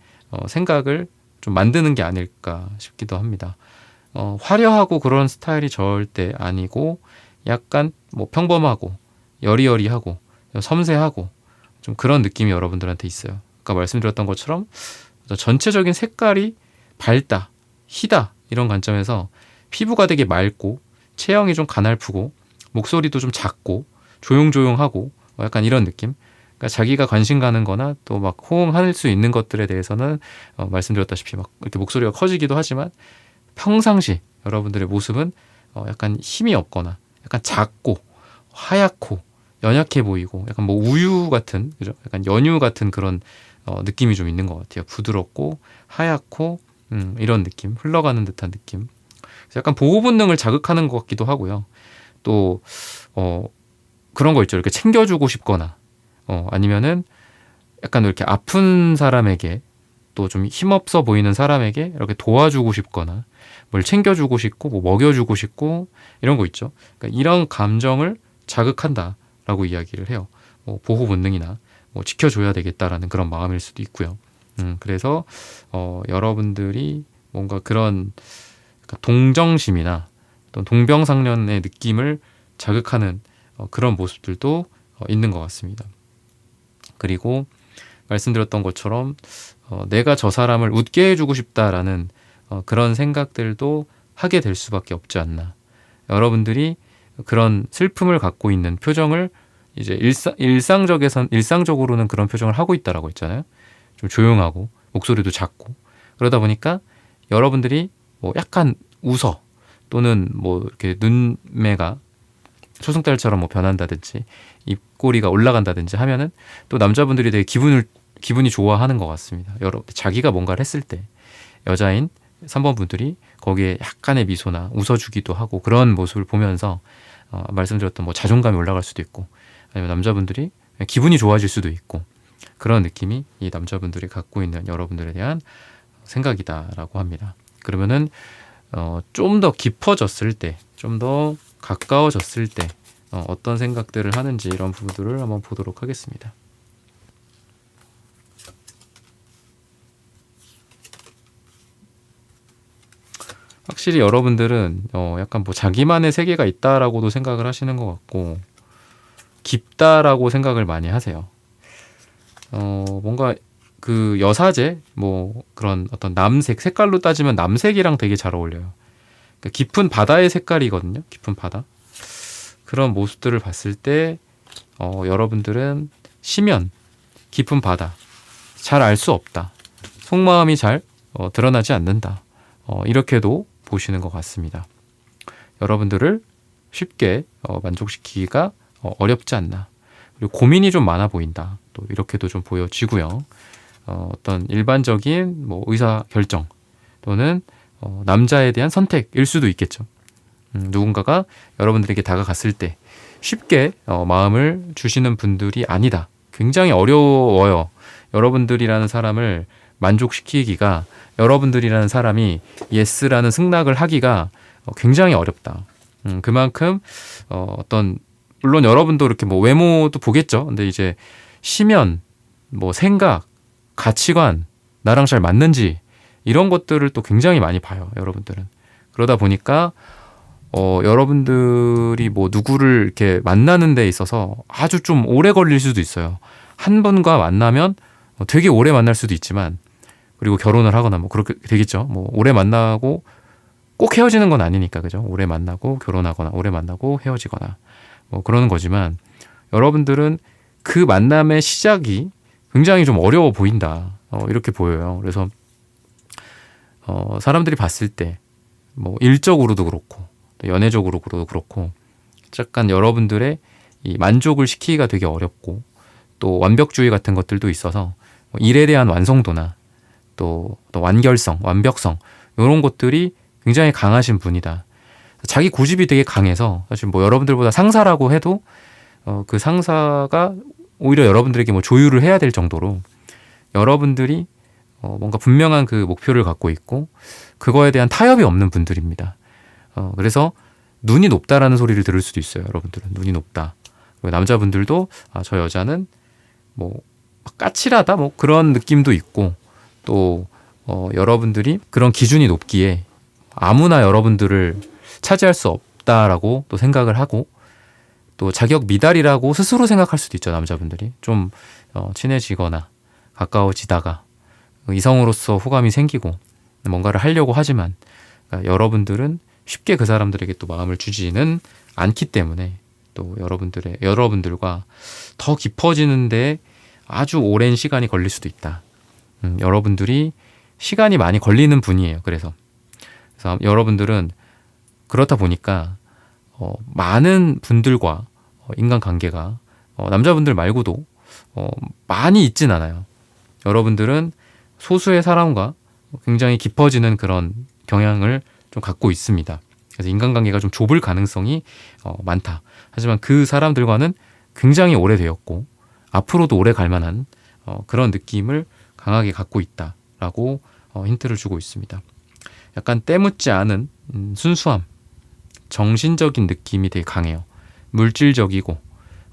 생각을 좀 만드는 게 아닐까 싶기도 합니다. 화려하고 그런 스타일이 절대 아니고 약간 뭐 평범하고 여리여리하고 섬세하고 좀 그런 느낌이 여러분들한테 있어요. 아까 말씀드렸던 것처럼 전체적인 색깔이 밝다, 희다 이런 관점에서 피부가 되게 맑고 체형이 좀 가냘프고 목소리도 좀 작고 조용조용하고 약간 이런 느낌. 그러니까 자기가 관심 가는 거나 또 막 호응할 수 있는 것들에 대해서는 말씀드렸다시피 막 이렇게 목소리가 커지기도 하지만 평상시 여러분들의 모습은 약간 힘이 없거나 약간 작고 하얗고 연약해 보이고 약간 뭐 우유 같은, 그죠? 약간 연유 같은 그런 느낌이 좀 있는 것 같아요. 부드럽고 하얗고 이런 느낌, 흘러가는 듯한 느낌. 그래서 약간 보호 본능을 자극하는 것 같기도 하고요. 또 그런 거 있죠. 이렇게 챙겨주고 싶거나 아니면은 약간 이렇게 아픈 사람에게, 또 좀 힘없어 보이는 사람에게 이렇게 도와주고 싶거나 뭘 챙겨주고 싶고 뭐 먹여주고 싶고 이런 거 있죠. 그러니까 이런 감정을 자극한다라고 이야기를 해요. 뭐 보호 본능이나 뭐 지켜줘야 되겠다라는 그런 마음일 수도 있고요. 그래서 여러분들이 뭔가 그런 동정심이나 어떤 동병상련의 느낌을 자극하는 그런 모습들도 있는 것 같습니다. 그리고 말씀드렸던 것처럼 내가 저 사람을 웃게 해주고 싶다라는 그런 생각들도 하게 될 수밖에 없지 않나. 여러분들이 그런 슬픔을 갖고 있는 표정을 이제 일상적으로는 그런 표정을 하고 있다라고 했잖아요. 좀 조용하고 목소리도 작고 그러다 보니까 여러분들이 뭐 약간 웃어, 또는 뭐 이렇게 눈매가 초승달처럼 뭐 변한다든지 입꼬리가 올라간다든지 하면은 또 남자분들이 되게 기분이 좋아하는 것 같습니다. 자기가 뭔가를 했을 때 여자인 3번 분들이 거기에 약간의 미소나 웃어주기도 하고 그런 모습을 보면서 말씀드렸던 뭐 자존감이 올라갈 수도 있고, 아니면 남자분들이 기분이 좋아질 수도 있고, 그런 느낌이 이 남자분들이 갖고 있는 여러분들에 대한 생각이다라고 합니다. 그러면은 좀 더 깊어졌을 때, 좀 더 가까워졌을 때 어떤 생각들을 하는지 이런 부분들을 한번 보도록 하겠습니다. 확실히 여러분들은 약간 뭐 자기만의 세계가 있다라고도 생각을 하시는 것 같고 깊다라고 생각을 많이 하세요. 뭔가 그 여사제 뭐 그런 어떤 남색, 색깔로 따지면 남색이랑 되게 잘 어울려요. 그러니까 깊은 바다의 색깔이거든요. 깊은 바다. 그런 모습들을 봤을 때 여러분들은 심연, 깊은 바다, 잘 알 수 없다, 속마음이 잘 드러나지 않는다, 이렇게도 보시는 것 같습니다. 여러분들을 쉽게 만족시키기가 어렵지 않나. 그리고 고민이 좀 많아 보인다, 또 이렇게도 좀 보여지고요. 어떤 일반적인 뭐 의사 결정 또는 남자에 대한 선택일 수도 있겠죠. 누군가가 여러분들에게 다가갔을 때 쉽게 마음을 주시는 분들이 아니다. 굉장히 어려워요. 여러분들이라는 사람을 만족시키기가, 여러분들이라는 사람이 예스라는 승낙을 하기가 굉장히 어렵다. 그만큼 어떤, 물론 여러분도 이렇게 뭐 외모도 보겠죠. 근데 이제 심연, 뭐 생각, 가치관, 나랑 잘 맞는지 이런 것들을 또 굉장히 많이 봐요. 여러분들은. 그러다 보니까 여러분들이 뭐 누구를 이렇게 만나는 데 있어서 아주 좀 오래 걸릴 수도 있어요. 한 분과 만나면 되게 오래 만날 수도 있지만, 그리고 결혼을 하거나 뭐 그렇게 되겠죠. 뭐 오래 만나고 꼭 헤어지는 건 아니니까, 그죠? 오래 만나고 결혼하거나 오래 만나고 헤어지거나 뭐 그러는 거지만, 여러분들은 그 만남의 시작이 굉장히 좀 어려워 보인다, 이렇게 보여요. 그래서 사람들이 봤을 때 뭐 일적으로도 그렇고 또 연애적으로도 그렇고 약간 여러분들의 이 만족을 시키기가 되게 어렵고, 또 완벽주의 같은 것들도 있어서 일에 대한 완성도나 또 완결성, 완벽성 이런 것들이 굉장히 강하신 분이다. 자기 고집이 되게 강해서 사실 뭐 여러분들보다 상사라고 해도 그 상사가 오히려 여러분들에게 뭐 조율을 해야 될 정도로 여러분들이 뭔가 분명한 그 목표를 갖고 있고 그거에 대한 타협이 없는 분들입니다. 그래서 눈이 높다라는 소리를 들을 수도 있어요. 여러분들은 눈이 높다. 남자분들도 저 여자는 뭐 까칠하다 뭐 그런 느낌도 있고, 또 여러분들이 그런 기준이 높기에 아무나 여러분들을 차지할 수 없다라고 또 생각을 하고, 또 자격 미달이라고 스스로 생각할 수도 있죠. 남자분들이 좀 친해지거나 가까워지다가 이성으로서 호감이 생기고 뭔가를 하려고 하지만, 그러니까 여러분들은 쉽게 그 사람들에게 또 마음을 주지는 않기 때문에 또 여러분들과 더 깊어지는데 아주 오랜 시간이 걸릴 수도 있다. 여러분들이 시간이 많이 걸리는 분이에요. 그래서 여러분들은 그렇다 보니까 많은 분들과 인간관계가 남자분들 말고도 많이 있진 않아요. 여러분들은 소수의 사람과 굉장히 깊어지는 그런 경향을 좀 갖고 있습니다. 그래서 인간관계가 좀 좁을 가능성이 많다. 하지만 그 사람들과는 굉장히 오래되었고 앞으로도 오래 갈 만한 그런 느낌을 강하게 갖고 있다라고 힌트를 주고 있습니다. 약간 때묻지 않은 순수함, 정신적인 느낌이 되게 강해요. 물질적이고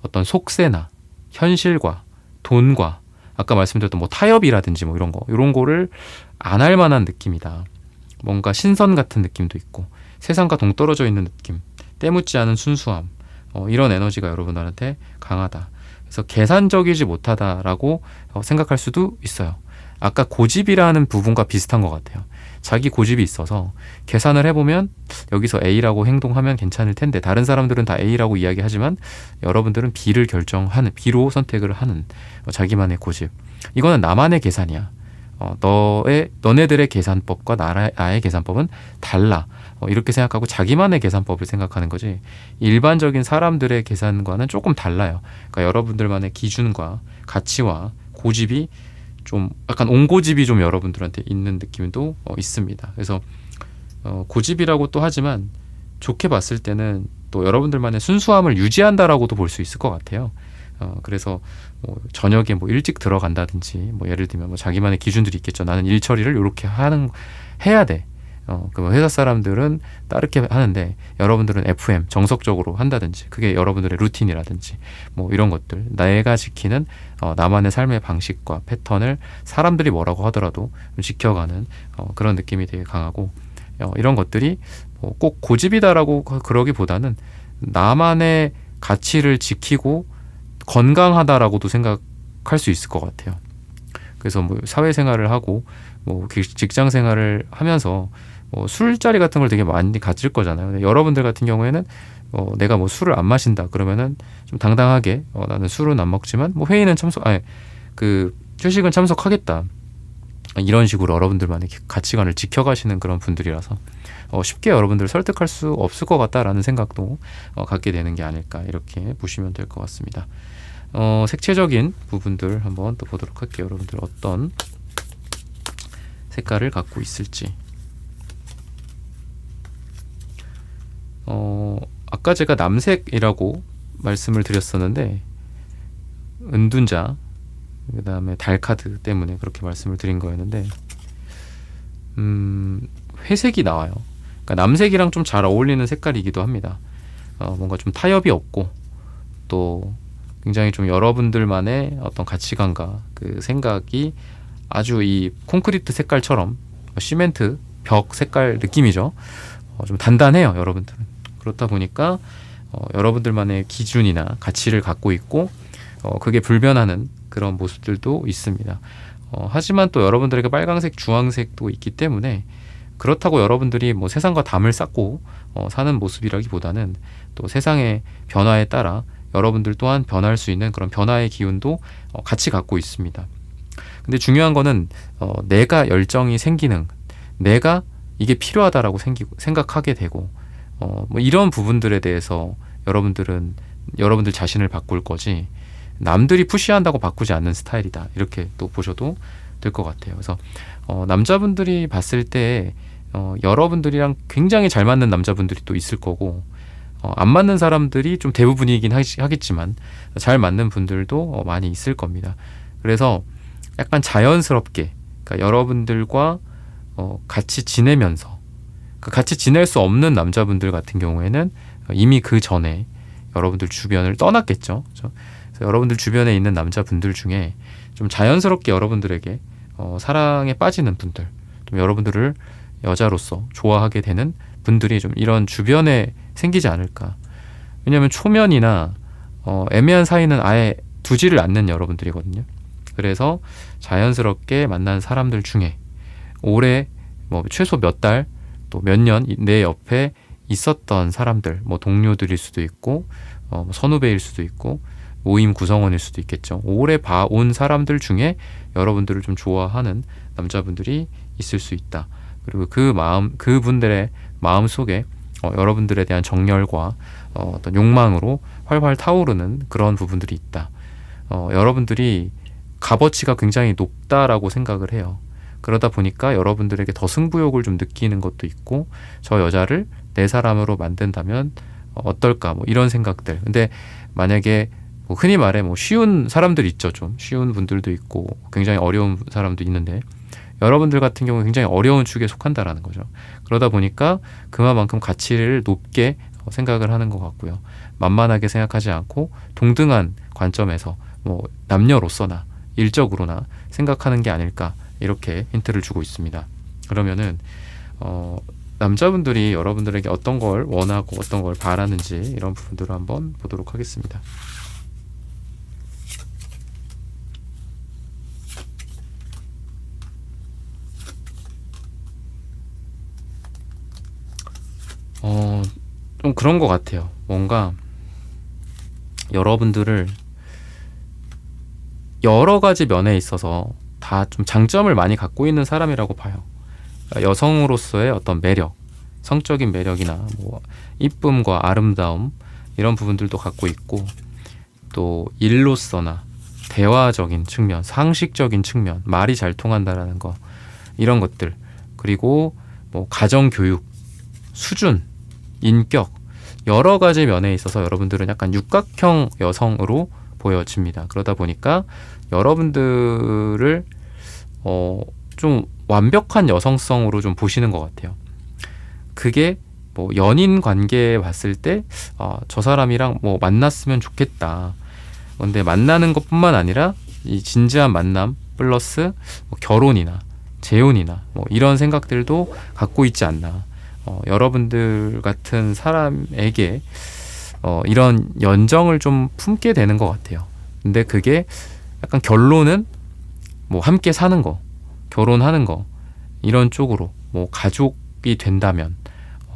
어떤 속세나 현실과 돈과 아까 말씀드렸던 뭐 타협이라든지 뭐 이런 거를 안 할 만한 느낌이다. 뭔가 신선 같은 느낌도 있고 세상과 동떨어져 있는 느낌, 때묻지 않은 순수함, 이런 에너지가 여러분들한테 강하다. 그래서 계산적이지 못하다라고 생각할 수도 있어요. 아까 고집이라는 부분과 비슷한 것 같아요. 자기 고집이 있어서 계산을 해보면 여기서 A라고 행동하면 괜찮을 텐데 다른 사람들은 다 A라고 이야기하지만 여러분들은 B로 선택을 하는 자기만의 고집. 이거는 나만의 계산이야. 너네들의 계산법과 나의 계산법은 달라. 이렇게 생각하고 자기만의 계산법을 생각하는 거지 일반적인 사람들의 계산과는 조금 달라요. 그러니까 여러분들만의 기준과 가치와 고집이 좀 약간 옹고집이 좀 여러분들한테 있는 느낌도 있습니다. 그래서 고집이라고 또 하지만 좋게 봤을 때는 또 여러분들만의 순수함을 유지한다라고도 볼 수 있을 것 같아요. 그래서 뭐 저녁에 뭐 일찍 들어간다든지 뭐 예를 들면 뭐 자기만의 기준들이 있겠죠. 나는 일 처리를 이렇게 해야 돼. 그 회사 사람들은 따르게 하는데 여러분들은 FM 정석적으로 한다든지 그게 여러분들의 루틴이라든지 뭐 이런 것들 내가 지키는 나만의 삶의 방식과 패턴을 사람들이 뭐라고 하더라도 지켜가는 그런 느낌이 되게 강하고 이런 것들이 꼭 고집이다라고 그러기보다는 나만의 가치를 지키고 건강하다라고도 생각할 수 있을 것 같아요. 그래서 뭐 사회생활을 하고 뭐 직장생활을 하면서 술자리 같은 걸 되게 많이 가질 거잖아요. 여러분들 같은 경우에는 내가 뭐 술을 안 마신다 그러면은 좀 당당하게 나는 술은 안 먹지만 뭐 회의는 휴식은 참석하겠다. 이런 식으로 여러분들만의 가치관을 지켜가시는 그런 분들이라서 쉽게 여러분들을 설득할 수 없을 것 같다라는 생각도 갖게 되는 게 아닐까 이렇게 보시면 될 것 같습니다. 색채적인 부분들 한번 또 보도록 할게요. 여러분들 어떤 색깔을 갖고 있을지. 아까 제가 남색이라고 말씀을 드렸었는데 은둔자 그 다음에 달카드 때문에 그렇게 말씀을 드린 거였는데 회색이 나와요. 그러니까 남색이랑 좀 잘 어울리는 색깔이기도 합니다. 뭔가 좀 타협이 없고 또 굉장히 좀 여러분들만의 어떤 가치관과 그 생각이 아주 이 콘크리트 색깔처럼 시멘트 벽 색깔 느낌이죠. 좀 단단해요, 여러분들은. 그렇다 보니까 여러분들만의 기준이나 가치를 갖고 있고 그게 불변하는 그런 모습들도 있습니다. 하지만 또 여러분들에게 빨강색, 주황색도 있기 때문에 그렇다고 여러분들이 뭐 세상과 담을 쌓고 사는 모습이라기보다는 또 세상의 변화에 따라 여러분들 또한 변할 수 있는 그런 변화의 기운도 같이 갖고 있습니다. 근데 중요한 거는 내가 열정이 생기는, 내가 이게 필요하다라고 생각하게 되고 뭐 이런 부분들에 대해서 여러분들 자신을 바꿀 거지 남들이 푸시한다고 바꾸지 않는 스타일이다. 이렇게 또 보셔도 될 것 같아요. 그래서 남자분들이 봤을 때 여러분들이랑 굉장히 잘 맞는 남자분들이 또 있을 거고 안 맞는 사람들이 좀 대부분이긴 하겠지만 잘 맞는 분들도 많이 있을 겁니다. 그래서 약간 자연스럽게 그러니까 여러분들과 같이 지내면서 같이 지낼 수 없는 남자분들 같은 경우에는 이미 그 전에 여러분들 주변을 떠났겠죠. 그렇죠? 그래서 여러분들 주변에 있는 남자분들 중에 좀 자연스럽게 여러분들에게 사랑에 빠지는 분들, 좀 여러분들을 여자로서 좋아하게 되는 분들이 좀 이런 주변에 생기지 않을까. 왜냐하면 초면이나 애매한 사이는 아예 두지를 않는 여러분들이거든요. 그래서 자연스럽게 만난 사람들 중에 올해 뭐 최소 몇 달 또 몇 년 내 옆에 있었던 사람들, 뭐 동료들일 수도 있고 선후배일 수도 있고 모임 구성원일 수도 있겠죠. 오래 봐온 사람들 중에 여러분들을 좀 좋아하는 남자분들이 있을 수 있다. 그리고 그분들의 마음 속에 여러분들에 대한 정열과 어떤 욕망으로 활활 타오르는 그런 부분들이 있다. 여러분들이 값어치가 굉장히 높다라고 생각을 해요. 그러다 보니까 여러분들에게 더 승부욕을 좀 느끼는 것도 있고, 저 여자를 내 사람으로 만든다면 어떨까, 뭐 이런 생각들. 근데 만약에 뭐 흔히 말해 뭐 쉬운 사람들 있죠. 좀 쉬운 분들도 있고 굉장히 어려운 사람도 있는데, 여러분들 같은 경우는 굉장히 어려운 축에 속한다라는 거죠. 그러다 보니까 그만큼 가치를 높게 생각을 하는 것 같고요. 만만하게 생각하지 않고 동등한 관점에서 뭐 남녀로서나 일적으로나 생각하는 게 아닐까, 이렇게 힌트를 주고 있습니다. 그러면은 남자분들이 여러분들에게 어떤 걸 원하고 어떤 걸 바라는지 이런 부분들을 한번 보도록 하겠습니다. 좀 그런 것 같아요. 뭔가 여러분들을 여러 가지 면에 있어서 다 좀 장점을 많이 갖고 있는 사람이라고 봐요. 그러니까 여성으로서의 어떤 매력, 성적인 매력이나 뭐 이쁨과 아름다움, 이런 부분들도 갖고 있고, 또 일로서나 대화적인 측면, 상식적인 측면, 말이 잘 통한다라는 거, 이런 것들, 그리고 뭐 가정교육, 수준, 인격, 여러 가지 면에 있어서 여러분들은 약간 육각형 여성으로 보여집니다. 그러다 보니까 여러분들을 좀 완벽한 여성성으로 좀 보시는 것 같아요. 그게 뭐 연인 관계에 봤을 때 저 사람이랑 뭐 만났으면 좋겠다. 근데 만나는 것뿐만 아니라 이 진지한 만남 플러스 뭐 결혼이나 재혼이나 뭐 이런 생각들도 갖고 있지 않나. 여러분들 같은 사람에게 이런 연정을 좀 품게 되는 것 같아요. 근데 그게 약간 결론은 뭐 함께 사는 거, 결혼하는 거, 이런 쪽으로 뭐 가족이 된다면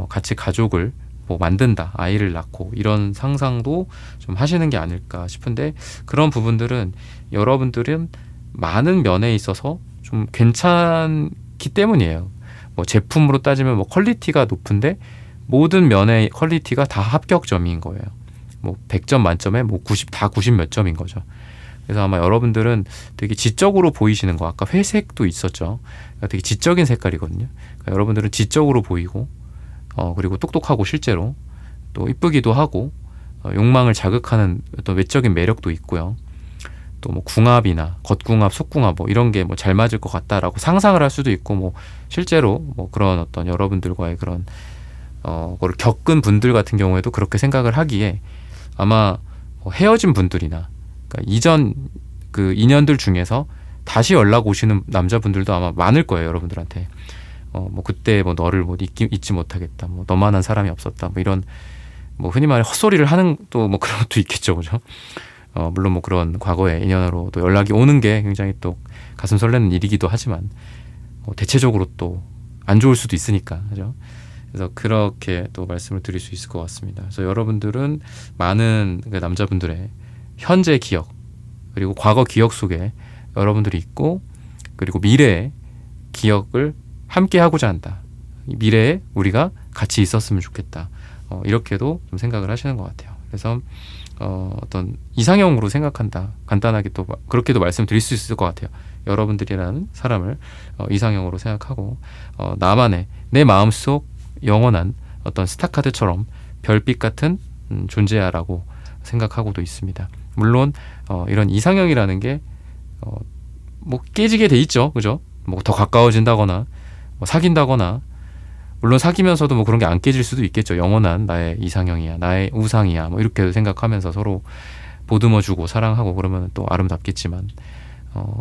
같이 가족을 뭐 만든다, 아이를 낳고, 이런 상상도 좀 하시는 게 아닐까 싶은데, 그런 부분들은 여러분들은 많은 면에 있어서 좀 괜찮기 때문이에요. 뭐 제품으로 따지면 뭐 퀄리티가 높은데 모든 면의 퀄리티가 다 합격점인 거예요. 뭐 100점 만점에 뭐 90 몇 점인 거죠. 그래서 아마 여러분들은 되게 지적으로 보이시는 거, 아까 회색도 있었죠. 그러니까 되게 지적인 색깔이거든요. 그러니까 여러분들은 지적으로 보이고, 그리고 똑똑하고 실제로 또 이쁘기도 하고, 욕망을 자극하는 어떤 외적인 매력도 있고요. 또 뭐 궁합이나 겉궁합, 속궁합 뭐 이런 게 뭐 잘 맞을 것 같다라고 상상을 할 수도 있고, 뭐 실제로 뭐 그런 어떤 여러분들과의 그런 그걸 겪은 분들 같은 경우에도 그렇게 생각을 하기에, 아마 헤어진 분들이나 그러니까 이전 그 인연들 중에서 다시 연락 오시는 남자분들도 아마 많을 거예요. 여러분들한테 뭐 그때 뭐 너를 뭐 잊지 못하겠다, 뭐 너만한 사람이 없었다, 뭐 이런 뭐 흔히 말해 헛소리를 하는 또 뭐 그런 것도 있겠죠, 그죠? 물론 뭐 그런 과거의 인연으로 또 연락이 오는 게 굉장히 또 가슴 설레는 일이기도 하지만, 대체적으로 또 안 좋을 수도 있으니까, 그죠? 그래서 그렇게 또 말씀을 드릴 수 있을 것 같습니다. 그래서 여러분들은 많은 그 남자분들의 현재 기억, 그리고 과거 기억 속에 여러분들이 있고, 그리고 미래의 기억을 함께 하고자 한다. 미래에 우리가 같이 있었으면 좋겠다. 이렇게도 좀 생각을 하시는 것 같아요. 그래서 어떤 이상형으로 생각한다. 간단하게 또 그렇게도 말씀드릴 수 있을 것 같아요. 여러분들이라는 사람을 이상형으로 생각하고, 나만의 내 마음속 영원한 어떤 스타카드처럼 별빛 같은 존재야라고 생각하고도 있습니다. 물론 이런 이상형이라는 게 뭐 깨지게 돼 있죠, 그죠? 뭐 더 가까워진다거나 뭐 사귄다거나, 물론 사귀면서도 뭐 그런 게 안 깨질 수도 있겠죠. 영원한 나의 이상형이야, 나의 우상이야, 뭐 이렇게 생각하면서 서로 보듬어주고 사랑하고 그러면 또 아름답겠지만,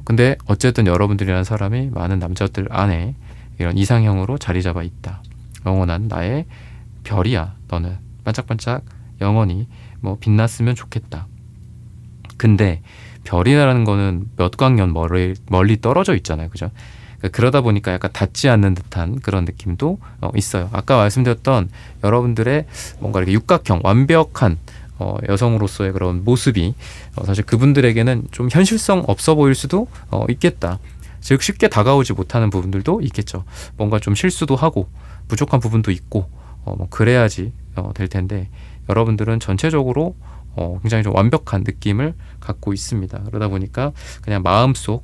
근데 어쨌든 여러분들이라는 사람이 많은 남자들 안에 이런 이상형으로 자리 잡아 있다. 영원한 나의 별이야, 너는 반짝반짝 영원히 뭐 빛났으면 좋겠다. 근데 별이라는 거는 몇 광년 멀리 떨어져 있잖아요, 그죠? 그러다 보니까 약간 닿지 않는 듯한 그런 느낌도 있어요. 아까 말씀드렸던 여러분들의 뭔가 이렇게 육각형 완벽한 여성으로서의 그런 모습이 사실 그분들에게는 좀 현실성 없어 보일 수도 있겠다. 즉 쉽게 다가오지 못하는 부분들도 있겠죠. 뭔가 좀 실수도 하고 부족한 부분도 있고, 뭐 그래야지 될 텐데 여러분들은 전체적으로 굉장히 좀 완벽한 느낌을 갖고 있습니다. 그러다 보니까 그냥 마음속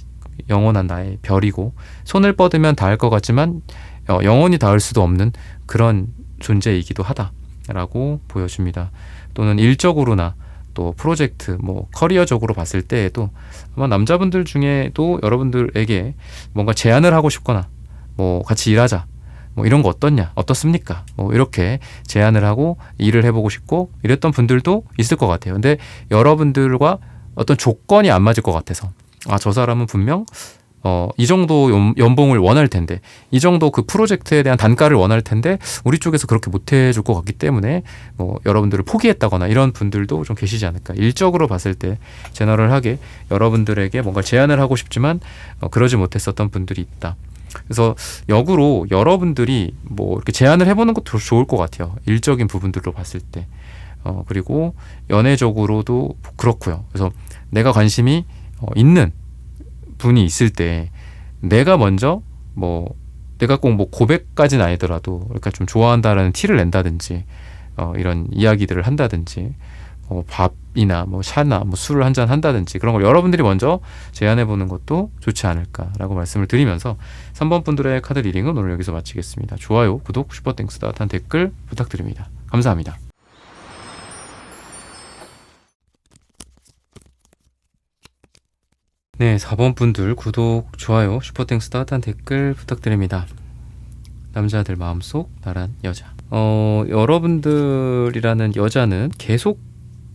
영원한 나의 별이고 손을 뻗으면 닿을 것 같지만 영원히 닿을 수도 없는 그런 존재이기도 하다라고 보여줍니다. 또는 일적으로나 또 프로젝트, 뭐 커리어적으로 봤을 때에도 아마 남자분들 중에도 여러분들에게 뭔가 제안을 하고 싶거나 뭐 같이 일하자, 뭐 이런 거 어떻냐, 어떻습니까? 뭐 이렇게 제안을 하고 일을 해보고 싶고 이랬던 분들도 있을 것 같아요. 근데 여러분들과 어떤 조건이 안 맞을 것 같아서 저 사람은 분명 이 정도 연봉을 원할 텐데 이 정도 그 프로젝트에 대한 단가를 원할 텐데 우리 쪽에서 그렇게 못 해줄 것 같기 때문에 뭐 여러분들을 포기했다거나 이런 분들도 좀 계시지 않을까. 일적으로 봤을 때 제너럴하게 여러분들에게 뭔가 제안을 하고 싶지만 그러지 못했었던 분들이 있다. 그래서 역으로 여러분들이 뭐 이렇게 제안을 해보는 것도 좋을 것 같아요. 일적인 부분들로 봤을 때. 그리고 연애적으로도 그렇고요. 그래서 내가 관심이 있는 분이 있을 때 내가 먼저 뭐 내가 꼭 뭐 고백까지는 아니더라도 그러니까 좀 좋아한다라는 티를 낸다든지 이런 이야기들을 한다든지 밥이나 뭐 샤나 뭐 술을 한잔 한다든지 그런 걸 여러분들이 먼저 제안해 보는 것도 좋지 않을까라고 말씀을 드리면서 3번 분들의 카드 리딩은 오늘 여기서 마치겠습니다. 좋아요, 구독, 슈퍼땡스 따뜻한 댓글 부탁드립니다. 감사합니다. 네, 4번 분들 구독, 좋아요, 슈퍼땡스 따뜻한 댓글 부탁드립니다. 남자들 마음속 나란 여자. 여러분들이라는 여자는 계속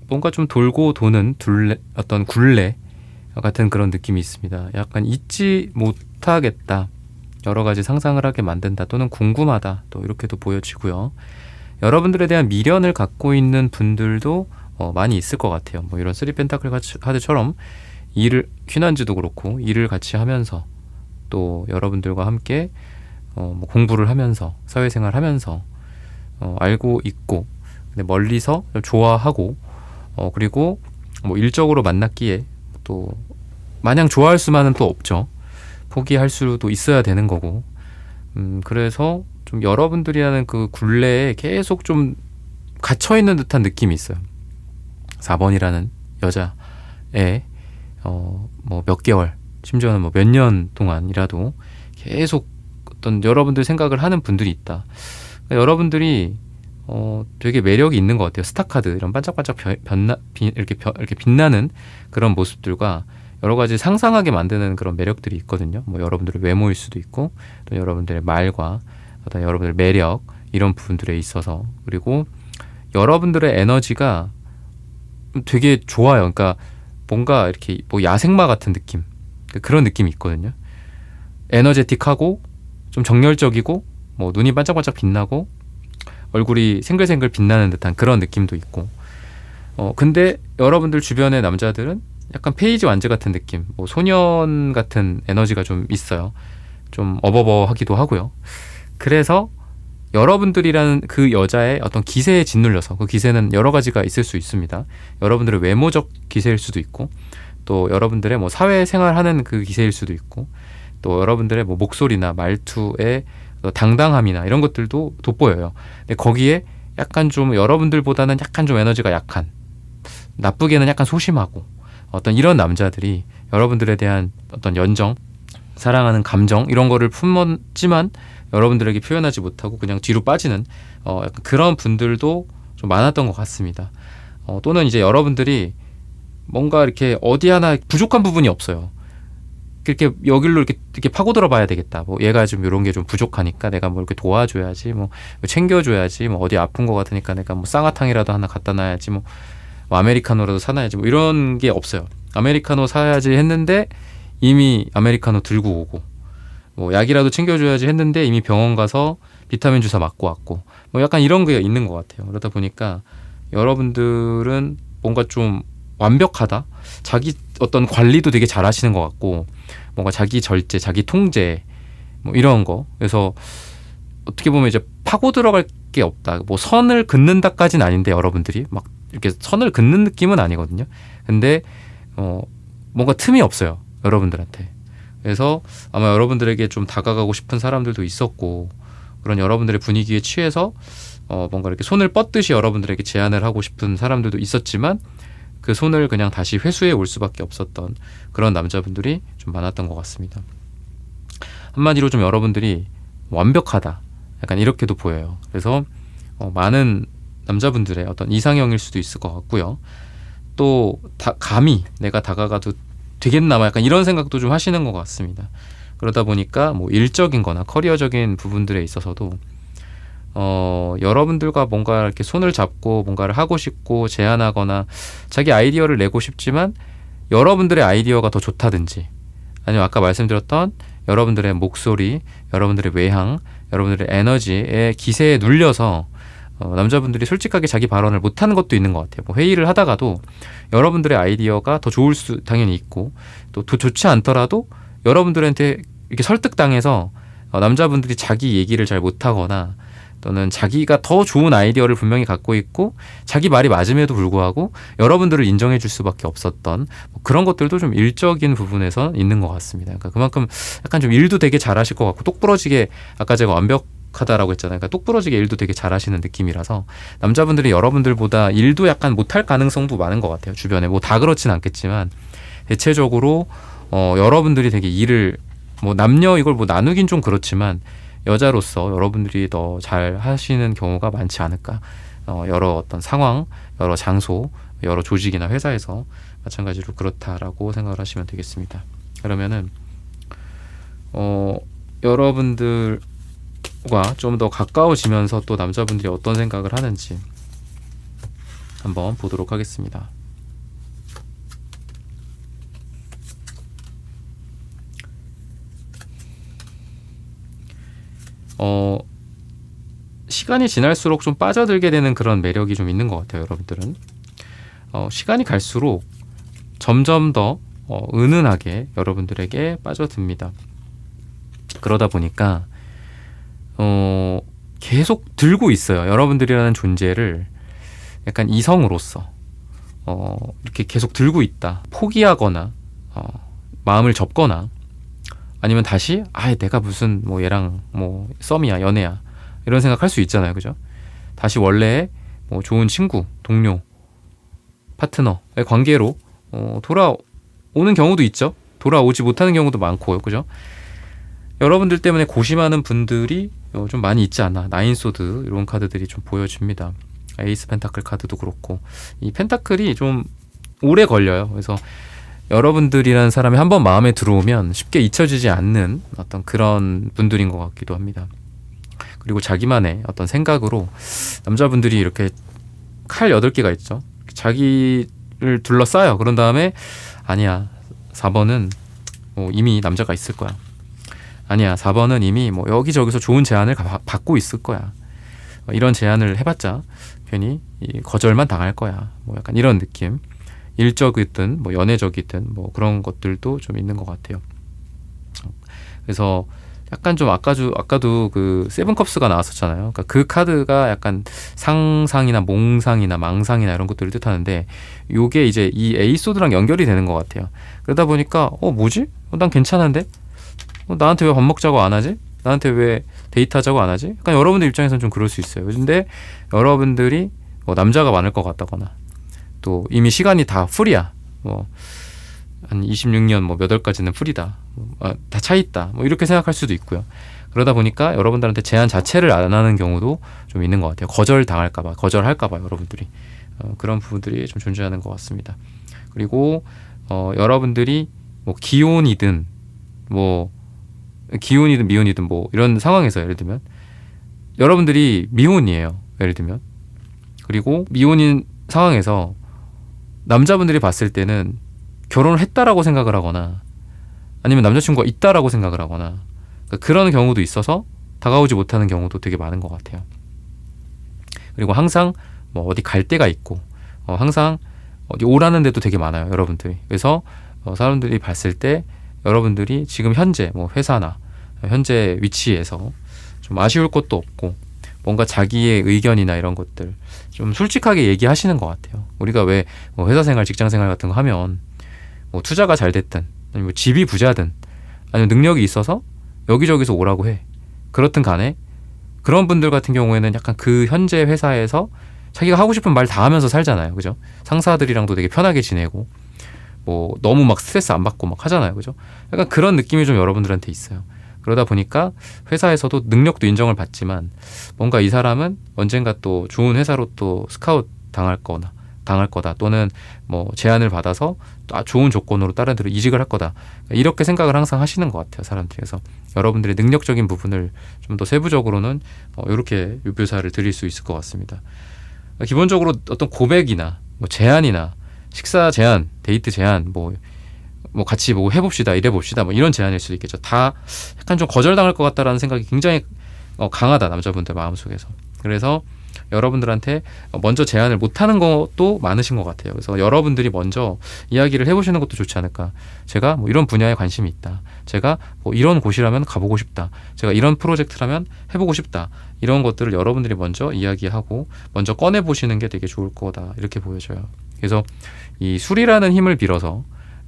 뭔가 좀 돌고 도는 어떤 굴레 같은 그런 느낌이 있습니다. 약간 잊지 못하겠다. 여러 가지 상상을 하게 만든다. 또는 궁금하다. 또 이렇게도 보여지고요. 여러분들에 대한 미련을 갖고 있는 분들도 많이 있을 것 같아요. 뭐 이런 3 펜타클 카드처럼 퀴난즈도 그렇고 일을 같이 하면서 또 여러분들과 함께 뭐 공부를 하면서 사회생활 하면서 알고 있고 근데 멀리서 좋아하고 그리고 뭐 일적으로 만났기에 또 마냥 좋아할 수만은 또 없죠. 포기할 수도 있어야 되는 거고 그래서 좀 여러분들이라는 그 굴레에 계속 좀 갇혀있는 듯한 느낌이 있어요. 4번이라는 여자의 뭐 몇 개월 심지어는 뭐 몇 년 동안이라도 계속 어떤 여러분들 생각을 하는 분들이 있다. 그러니까 여러분들이 되게 매력이 있는 것 같아요. 스타카드 이런 반짝반짝 이렇게 빛나는 그런 모습들과 여러 가지 상상하게 만드는 그런 매력들이 있거든요. 뭐 여러분들의 외모일 수도 있고 또 여러분들의 말과 어떤 여러분들의 매력 이런 부분들에 있어서 그리고 여러분들의 에너지가 되게 좋아요. 그러니까 뭔가 이렇게 뭐 야생마 같은 느낌 그런 느낌이 있거든요. 에너제틱하고 좀 정열적이고 뭐 눈이 반짝반짝 빛나고 얼굴이 생글생글 빛나는 듯한 그런 느낌도 있고 근데 여러분들 주변의 남자들은 약간 페이지 완즈 같은 느낌 뭐 소년 같은 에너지가 좀 있어요. 좀 어버버하기도 하고요. 그래서 여러분들이라는 그 여자의 어떤 기세에 짓눌려서 그 기세는 여러 가지가 있을 수 있습니다. 여러분들의 외모적 기세일 수도 있고 또 여러분들의 뭐 사회생활하는 그 기세일 수도 있고 또 여러분들의 뭐 목소리나 말투의 당당함이나 이런 것들도 돋보여요. 근데 거기에 약간 좀 여러분들보다는 약간 좀 에너지가 약한 나쁘게는 약간 소심하고 어떤 이런 남자들이 여러분들에 대한 어떤 연정 사랑하는 감정 이런 거를 품었지만 여러분들에게 표현하지 못하고 그냥 뒤로 빠지는 약간 그런 분들도 좀 많았던 것 같습니다. 또는 이제 여러분들이 뭔가 이렇게 어디 하나 부족한 부분이 없어요. 이렇게 여길로 이렇게 파고들어 봐야 되겠다. 뭐 얘가 좀 이런 게 좀 부족하니까 내가 뭐 이렇게 도와줘야지, 뭐 챙겨줘야지, 뭐 어디 아픈 것 같으니까 내가 뭐 쌍화탕이라도 하나 갖다 놔야지, 뭐 아메리카노라도 사놔야지, 뭐 이런 게 없어요. 아메리카노 사야지 했는데 이미 아메리카노 들고 오고, 뭐 약이라도 챙겨줘야지 했는데 이미 병원 가서 비타민 주사 맞고 왔고, 뭐 약간 이런 게 있는 것 같아요. 그러다 보니까 여러분들은 뭔가 좀 완벽하다. 자기 어떤 관리도 되게 잘 하시는 것 같고 뭔가 자기 절제, 자기 통제 뭐 이런 거. 그래서 어떻게 보면 이제 파고 들어갈 게 없다. 뭐 선을 긋는다까지는 아닌데 여러분들이 막 이렇게 선을 긋는 느낌은 아니거든요. 근데 뭔가 틈이 없어요. 여러분들한테. 그래서 아마 여러분들에게 좀 다가가고 싶은 사람들도 있었고 그런 여러분들의 분위기에 취해서 뭔가 이렇게 손을 뻗듯이 여러분들에게 제안을 하고 싶은 사람들도 있었지만 그 손을 그냥 다시 회수해 올 수밖에 없었던 그런 남자분들이 좀 많았던 것 같습니다. 한마디로 좀 여러분들이 완벽하다, 약간 이렇게도 보여요. 그래서 많은 남자분들의 어떤 이상형일 수도 있을 것 같고요. 또 감히 내가 다가가도 되겠나, 약간 이런 생각도 좀 하시는 것 같습니다. 그러다 보니까 뭐 일적인 거나 커리어적인 부분들에 있어서도 여러분들과 뭔가 이렇게 손을 잡고 뭔가를 하고 싶고 제안하거나 자기 아이디어를 내고 싶지만 여러분들의 아이디어가 더 좋다든지, 아니면 아까 말씀드렸던 여러분들의 목소리, 여러분들의 외향, 여러분들의 에너지의 기세에 눌려서 남자분들이 솔직하게 자기 발언을 못하는 것도 있는 것 같아요. 뭐 회의를 하다가도 여러분들의 아이디어가 더 좋을 수 당연히 있고, 또 더 좋지 않더라도 여러분들한테 이렇게 설득당해서 남자분들이 자기 얘기를 잘 못하거나, 또는 자기가 더 좋은 아이디어를 분명히 갖고 있고 자기 말이 맞음에도 불구하고 여러분들을 인정해 줄 수밖에 없었던 뭐 그런 것들도 좀 일적인 부분에서 있는 것 같습니다. 그러니까 그만큼 약간 좀 일도 되게 잘하실 것 같고, 똑부러지게, 아까 제가 완벽하다라고 했잖아요. 그러니까 똑부러지게 일도 되게 잘하시는 느낌이라서 남자분들이 여러분들보다 일도 약간 못할 가능성도 많은 것 같아요. 주변에 뭐 다 그렇진 않겠지만 대체적으로 여러분들이 되게 일을, 뭐 남녀 이걸 뭐 나누긴 좀 그렇지만 여자로서 여러분들이 더 잘 하시는 경우가 많지 않을까. 여러 어떤 상황, 여러 장소, 여러 조직이나 회사에서 마찬가지로 그렇다라고 생각을 하시면 되겠습니다. 그러면은 여러분들과 좀 더 가까워지면서 또 남자분들이 어떤 생각을 하는지 한번 보도록 하겠습니다. 시간이 지날수록 좀 빠져들게 되는 그런 매력이 좀 있는 것 같아요. 여러분들은 시간이 갈수록 점점 더 은은하게 여러분들에게 빠져듭니다. 그러다 보니까 계속 들고 있어요. 여러분들이라는 존재를 약간 이성으로서 이렇게 계속 들고 있다. 포기하거나 마음을 접거나, 아니면 다시 내가 무슨 뭐 얘랑 뭐 썸이야, 연애야, 이런 생각할 수 있잖아요. 그죠? 다시 원래의 뭐 좋은 친구, 동료, 파트너의 관계로 돌아오는 경우도 있죠. 돌아오지 못하는 경우도 많고, 그죠? 여러분들 때문에 고심하는 분들이 좀 많이 있지 않나. 나인소드 이런 카드들이 좀 보여집니다. 에이스 펜타클 카드도 그렇고, 이 펜타클이 좀 오래 걸려요. 그래서 여러분들이라는 사람이 한번 마음에 들어오면 쉽게 잊혀지지 않는 어떤 그런 분들인 것 같기도 합니다. 그리고 자기만의 어떤 생각으로 남자분들이 이렇게 칼 8개가 있죠. 자기를 둘러싸요. 그런 다음에 아니야, 4번은 이미 남자가 있을 거야. 아니야, 4번은 이미 뭐 여기저기서 좋은 제안을 받고 있을 거야. 이런 제안을 해봤자 괜히 거절만 당할 거야. 뭐 약간 이런 느낌. 일적이든 뭐 연애적이든 뭐 그런 것들도 좀 있는 것 같아요. 그래서 약간 좀 아까도 그 세븐컵스가 나왔었잖아요. 그러니까 그 카드가 약간 상상이나 몽상이나 망상이나 이런 것들을 뜻하는데, 요게 이제 이 에이소드랑 연결이 되는 것 같아요. 그러다 보니까 뭐지? 난 괜찮은데? 나한테 왜 밥 먹자고 안 하지? 나한테 왜 데이트하자고 안 하지? 약간 여러분들 입장에서는 좀 그럴 수 있어요. 근데 여러분들이 남자가 많을 것 같다거나, 또 이미 시간이 다 풀이야. 한 26년 몇 월까지는 풀이다. 다 차있다. 이렇게 생각할 수도 있고요. 그러다 보니까 여러분들한테 제안 자체를 안 하는 경우도 좀 있는 것 같아요. 거절당할까봐, 거절할까봐 여러분들이. 그런 부분들이 좀 존재하는 것 같습니다. 그리고 여러분들이 기혼이든 미혼이든 이런 상황에서, 예를 들면 여러분들이 미혼이에요. 예를 들면. 그리고 미혼인 상황에서 남자분들이 봤을 때는 결혼을 했다라고 생각을 하거나, 아니면 남자친구가 있다라고 생각을 하거나, 그러니까 그런 경우도 있어서 다가오지 못하는 경우도 되게 많은 것 같아요. 그리고 항상 어디 갈 데가 있고, 항상 어디 오라는 데도 되게 많아요. 여러분들이. 그래서 사람들이 봤을 때 여러분들이 지금 현재 회사나 현재 위치에서 좀 아쉬울 것도 없고, 뭔가 자기의 의견이나 이런 것들 좀 솔직하게 얘기하시는 것 같아요. 우리가 왜 회사 생활, 직장 생활 같은 거 하면 투자가 잘 됐든, 아니면 집이 부자든, 아니면 능력이 있어서 여기저기서 오라고 해. 그렇든 간에 그런 분들 같은 경우에는 약간 그 현재 회사에서 자기가 하고 싶은 말 다 하면서 살잖아요. 그죠? 상사들이랑도 되게 편하게 지내고 뭐 너무 막 스트레스 안 받고 막 하잖아요. 그죠? 약간 그런 느낌이 좀 여러분들한테 있어요. 그러다 보니까 회사에서도 능력도 인정을 받지만 뭔가 이 사람은 언젠가 또 좋은 회사로 또 스카웃 당할 거다 또는 뭐 제안을 받아서 좋은 조건으로 다른 데로 이직을 할 거다 이렇게 생각을 항상 하시는 것 같아요, 사람들이. 그래서 여러분들의 능력적인 부분을 좀 더 세부적으로는 이렇게 묘사를 드릴 수 있을 것 같습니다. 기본적으로 어떤 고백이나 뭐 제안이나 식사 제안, 데이트 제안, 뭐 같이 뭐 해봅시다, 이래봅시다, 뭐 이런 제안일 수도 있겠죠. 다 약간 좀 거절당할 것 같다라는 생각이 굉장히 강하다, 남자분들 마음속에서. 그래서 여러분들한테 먼저 제안을 못하는 것도 많으신 것 같아요. 그래서 여러분들이 먼저 이야기를 해보시는 것도 좋지 않을까. 제가 뭐 이런 분야에 관심이 있다. 제가 뭐 이런 곳이라면 가보고 싶다. 제가 이런 프로젝트라면 해보고 싶다. 이런 것들을 여러분들이 먼저 이야기하고 먼저 꺼내보시는 게 되게 좋을 거다. 이렇게 보여져요. 그래서 이 술이라는 힘을 빌어서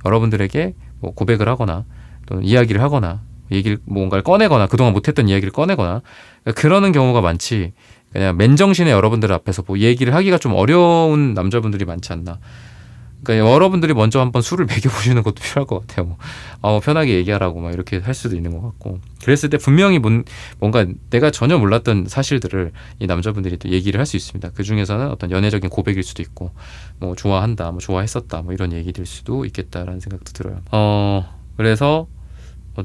여러분들에게 뭐 고백을 하거나 또는 이야기를 하거나 뭔가를 꺼내거나 그동안 못했던 이야기를 꺼내거나 그러는 경우가 많지, 그냥 맨정신에 여러분들 앞에서 뭐 얘기를 하기가 좀 어려운 남자분들이 많지 않나. 그러니까 여러분들이 먼저 한번 술을 먹여보시는 것도 필요할 것 같아요. 편하게 얘기하라고 막 이렇게 할 수도 있는 것 같고. 그랬을 때 분명히 뭔가 내가 전혀 몰랐던 사실들을 이 남자분들이 또 얘기를 할 수 있습니다. 그 중에서는 어떤 연애적인 고백일 수도 있고, 뭐 좋아한다, 뭐 좋아했었다, 뭐 이런 얘기일 수도 있겠다라는 생각도 들어요. 그래서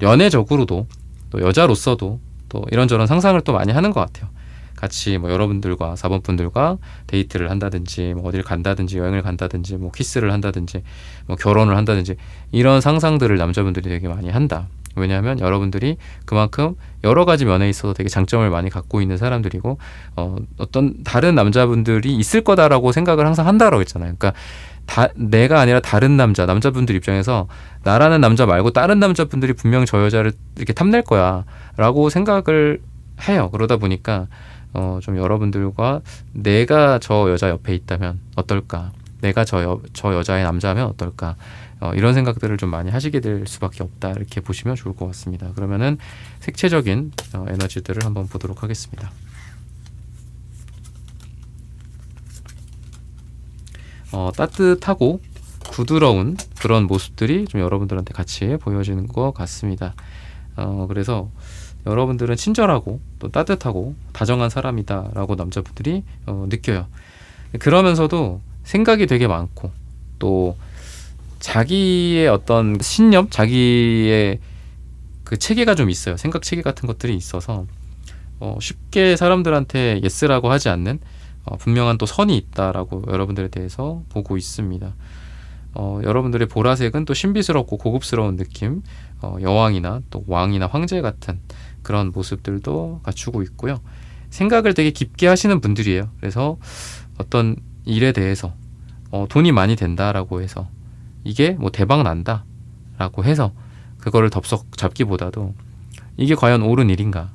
연애적으로도 또 여자로서도 또 이런저런 상상을 또 많이 하는 것 같아요. 같이 뭐 여러분들과 4번 분들과 데이트를 한다든지 뭐 어디를 간다든지 여행을 간다든지 뭐 키스를 한다든지 뭐 결혼을 한다든지 이런 상상들을 남자분들이 되게 많이 한다. 왜냐하면 여러분들이 그만큼 여러 가지 면에 있어서 되게 장점을 많이 갖고 있는 사람들이고 어떤 다른 남자분들이 있을 거다라고 생각을 항상 한다라고 했잖아요. 그러니까 내가 아니라 다른 남자분들 입장에서 나라는 남자 말고 다른 남자분들이 분명 저 여자를 이렇게 탐낼 거야 라고 생각을 해요. 그러다 보니까 좀 여러분들과 내가 저 여자 옆에 있다면 어떨까, 내가 저 여자의 남자면 어떨까, 이런 생각들을 좀 많이 하시게 될 수밖에 없다, 이렇게 보시면 좋을 것 같습니다. 그러면은 색채적인 에너지들을 한번 보도록 하겠습니다. 따뜻하고 부드러운 그런 모습들이 좀 여러분들한테 같이 보여지는 것 같습니다. 그래서 여러분들은 친절하고 또 따뜻하고 다정한 사람이다라고 남자분들이 느껴요. 그러면서도 생각이 되게 많고 또 자기의 어떤 신념, 자기의 그 체계가 좀 있어요. 생각 체계 같은 것들이 있어서 쉽게 사람들한테 예스라고 하지 않는 분명한 또 선이 있다라고 여러분들에 대해서 보고 있습니다. 여러분들의 보라색은 또 신비스럽고 고급스러운 느낌, 여왕이나 또 왕이나 황제 같은 그런 모습들도 갖추고 있고요. 생각을 되게 깊게 하시는 분들이에요. 그래서 어떤 일에 대해서 돈이 많이 된다라고 해서 이게 뭐 대박 난다라고 해서 그거를 덥석 잡기보다도 이게 과연 옳은 일인가,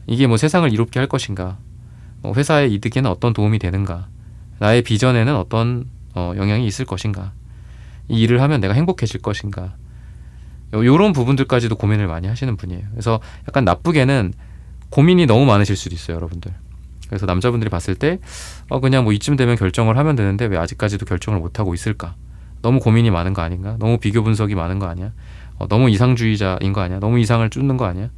이게 뭐 세상을 이롭게 할 것인가, 회사의 이득에는 어떤 도움이 되는가, 나의 비전에는 어떤 영향이 있을 것인가, 이 일을 하면 내가 행복해질 것인가, 이런 부분들까지도 고민을 많이 하시는 분이에요. 그래서 약간 나쁘게는 고민이 너무 많으실 수도 있어요, 여러분들. 그래서 남자분들이 봤을 때 그냥 뭐 이쯤 되면 결정을 하면 되는데 왜 아직까지도 결정을 못하고 있을까, 너무 고민이 많은 거 아닌가, 너무 비교 분석이 많은 거 아니야, 너무 이상주의자인 거 아니야, 너무 이상을 쫓는 거 아니야,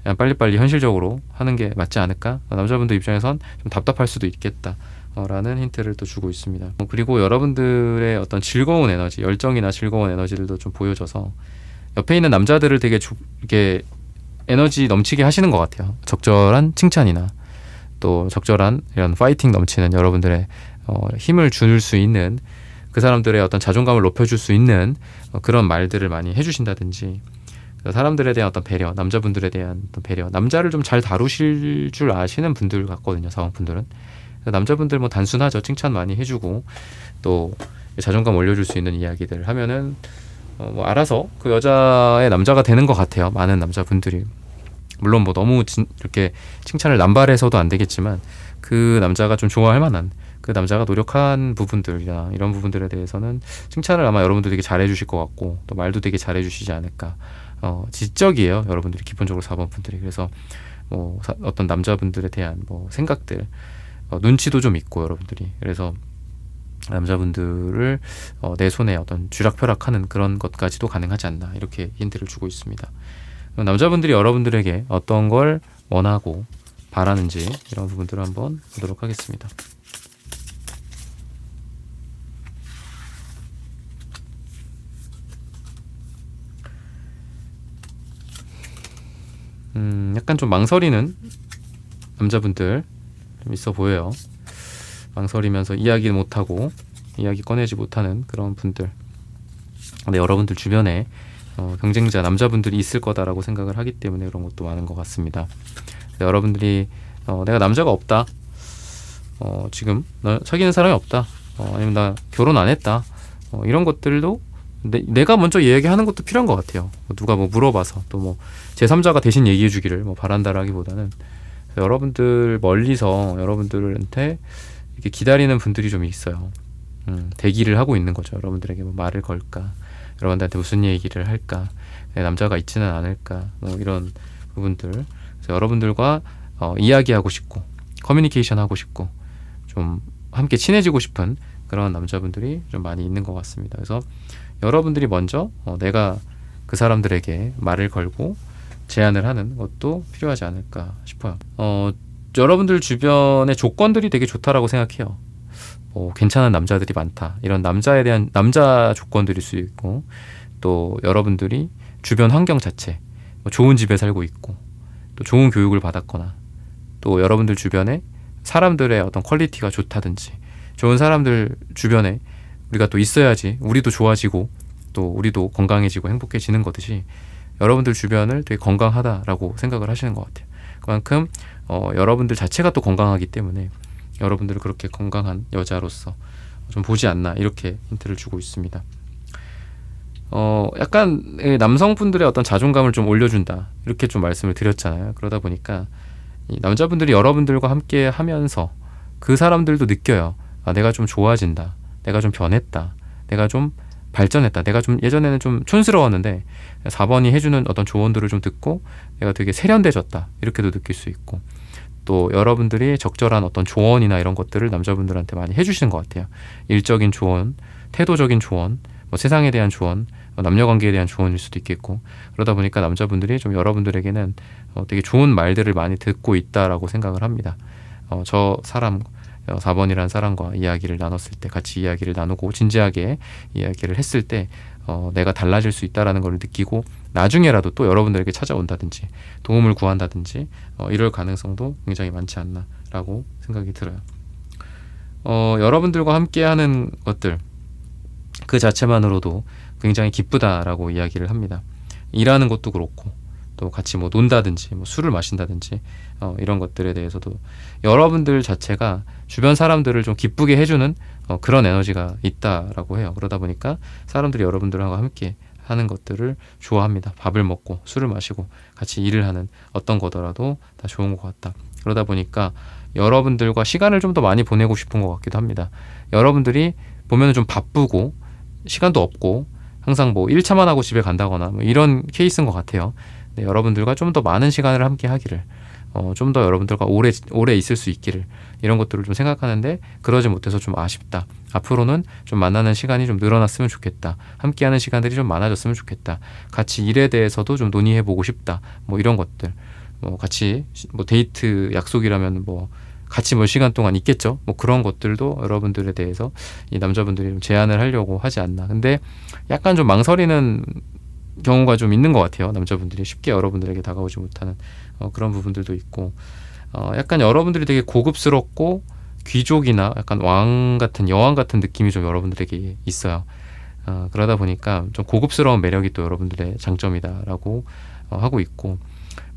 그냥 빨리빨리 현실적으로 하는 게 맞지 않을까, 남자분들 입장에선 좀 답답할 수도 있겠다 라는 힌트를 또 주고 있습니다. 그리고 여러분들의 어떤 즐거운 에너지, 열정이나 즐거운 에너지들도 좀 보여줘서 옆에 있는 남자들을 되게 이렇게 에너지 넘치게 하시는 것 같아요. 적절한 칭찬이나 또 적절한 이런 파이팅 넘치는 여러분들의 힘을 줄 수 있는, 그 사람들의 어떤 자존감을 높여줄 수 있는 그런 말들을 많이 해주신다든지, 사람들에 대한 어떤 배려, 남자분들에 대한 어떤 배려, 남자를 좀 잘 다루실 줄 아시는 분들 같거든요, 사원분들은. 남자분들 뭐 단순하죠. 칭찬 많이 해주고 또 자존감 올려줄 수 있는 이야기들 하면은 뭐 알아서 그 여자의 남자가 되는 것 같아요. 많은 남자분들이. 물론 뭐 너무 이렇게 칭찬을 남발해서도 안 되겠지만 그 남자가 좀 좋아할 만한, 그 남자가 노력한 부분들이나 이런 부분들에 대해서는 칭찬을 아마 여러분들 되게 잘해 주실 것 같고 또 말도 되게 잘해 주시지 않을까. 지적이에요, 여러분들이 기본적으로 4번 분들이. 그래서 뭐 어떤 남자분들에 대한 뭐 생각들, 눈치도 좀 있고 여러분들이. 그래서 남자분들을 내 손에 어떤 쥐락펴락하는 그런 것까지도 가능하지 않나, 이렇게 힌트를 주고 있습니다. 남자분들이 여러분들에게 어떤 걸 원하고 바라는지 이런 부분들을 한번 보도록 하겠습니다. 약간 좀 망설이는 남자분들 좀 있어 보여요. 망설이면서 이야기 못하고 이야기 꺼내지 못하는 그런 분들. 근데 여러분들 주변에 경쟁자 남자분들이 있을 거다라고 생각을 하기 때문에 그런 것도 많은 것 같습니다. 여러분들이 내가 남자가 없다, 지금 나 사귀는 사람이 없다, 아니면 나 결혼 안 했다, 이런 것들도 내가 먼저 이야기하는 것도 필요한 것 같아요. 누가 뭐 물어봐서 또 뭐 제3자가 대신 얘기해 주기를 뭐 바란다라기보다는 여러분들 멀리서 여러분들한테 이렇게 기다리는 분들이 좀 있어요. 대기를 하고 있는 거죠. 여러분들에게 뭐 말을 걸까, 여러분들한테 무슨 얘기를 할까, 남자가 있지는 않을까, 뭐 이런 부분들. 그래서 여러분들과 이야기하고 싶고 커뮤니케이션 하고 싶고 좀 함께 친해지고 싶은 그런 남자분들이 좀 많이 있는 것 같습니다. 그래서 여러분들이 먼저 내가 그 사람들에게 말을 걸고 제안을 하는 것도 필요하지 않을까 싶어요. 여러분들 주변의 조건들이 되게 좋다라고 생각해요. 괜찮은 남자들이 많다, 이런 남자에 대한 남자 조건들일 수 있고, 또 여러분들이 주변 환경 자체 좋은 집에 살고 있고, 또 좋은 교육을 받았거나, 또 여러분들 주변에 사람들의 어떤 퀄리티가 좋다든지, 좋은 사람들 주변에 우리가 또 있어야지 우리도 좋아지고 또 우리도 건강해지고 행복해지는 거듯이 여러분들 주변을 되게 건강하다라고 생각을 하시는 것 같아요. 그만큼 여러분들 자체가 또 건강하기 때문에 여러분들을 그렇게 건강한 여자로서 좀 보지 않나, 이렇게 힌트를 주고 있습니다. 약간 남성분들의 어떤 자존감을 좀 올려준다, 이렇게 좀 말씀을 드렸잖아요. 그러다 보니까 이 남자분들이 여러분들과 함께 하면서 그 사람들도 느껴요. 아, 내가 좀 좋아진다, 내가 좀 변했다, 내가 좀 발전했다, 내가 좀 예전에는 좀 촌스러웠는데 4번이 해주는 어떤 조언들을 좀 듣고 내가 되게 세련돼졌다, 이렇게도 느낄 수 있고, 또 여러분들이 적절한 어떤 조언이나 이런 것들을 남자분들한테 많이 해주시는 것 같아요. 일적인 조언, 태도적인 조언, 뭐 세상에 대한 조언, 남녀관계에 대한 조언일 수도 있겠고, 그러다 보니까 남자분들이 좀 여러분들에게는 되게 좋은 말들을 많이 듣고 있다라고 생각을 합니다. 저 사람 4번이라는 사람과 이야기를 나눴을 때, 같이 이야기를 나누고 진지하게 이야기를 했을 때 내가 달라질 수 있다라는 걸 느끼고 나중에라도 또 여러분들에게 찾아온다든지 도움을 구한다든지 이럴 가능성도 굉장히 많지 않나라고 생각이 들어요. 여러분들과 함께하는 것들 그 자체만으로도 굉장히 기쁘다라고 이야기를 합니다. 일하는 것도 그렇고, 또 같이 뭐 논다든지 뭐 술을 마신다든지 이런 것들에 대해서도 여러분들 자체가 주변 사람들을 좀 기쁘게 해주는 그런 에너지가 있다라고 해요. 그러다 보니까 사람들이 여러분들하고 함께 하는 것들을 좋아합니다. 밥을 먹고 술을 마시고 같이 일을 하는 어떤 거더라도 다 좋은 것 같다. 그러다 보니까 여러분들과 시간을 좀 더 많이 보내고 싶은 것 같기도 합니다. 여러분들이 보면 좀 바쁘고 시간도 없고 항상 뭐 1차만 하고 집에 간다거나 뭐 이런 케이스인 것 같아요. 네, 여러분들과 좀 더 많은 시간을 함께 하기를, 좀 더 여러분들과 오래 있을 수 있기를, 이런 것들을 좀 생각하는데 그러지 못해서 좀 아쉽다. 앞으로는 좀 만나는 시간이 좀 늘어났으면 좋겠다. 함께하는 시간들이 좀 많아졌으면 좋겠다. 같이 일에 대해서도 좀 논의해보고 싶다. 뭐 이런 것들, 같이 뭐 데이트 약속이라면 뭐 같이 몇 시간 동안 있겠죠. 뭐 그런 것들도 여러분들에 대해서 이 남자분들이 좀 제안을 하려고 하지 않나. 근데 약간 좀 망설이는 경우가 좀 있는 것 같아요. 남자분들이 쉽게 여러분들에게 다가오지 못하는 그런 부분들도 있고, 약간 여러분들이 되게 고급스럽고 귀족이나 약간 왕 같은, 여왕 같은 느낌이 좀 여러분들에게 있어요. 그러다 보니까 좀 고급스러운 매력이 또 여러분들의 장점이다라고 하고 있고,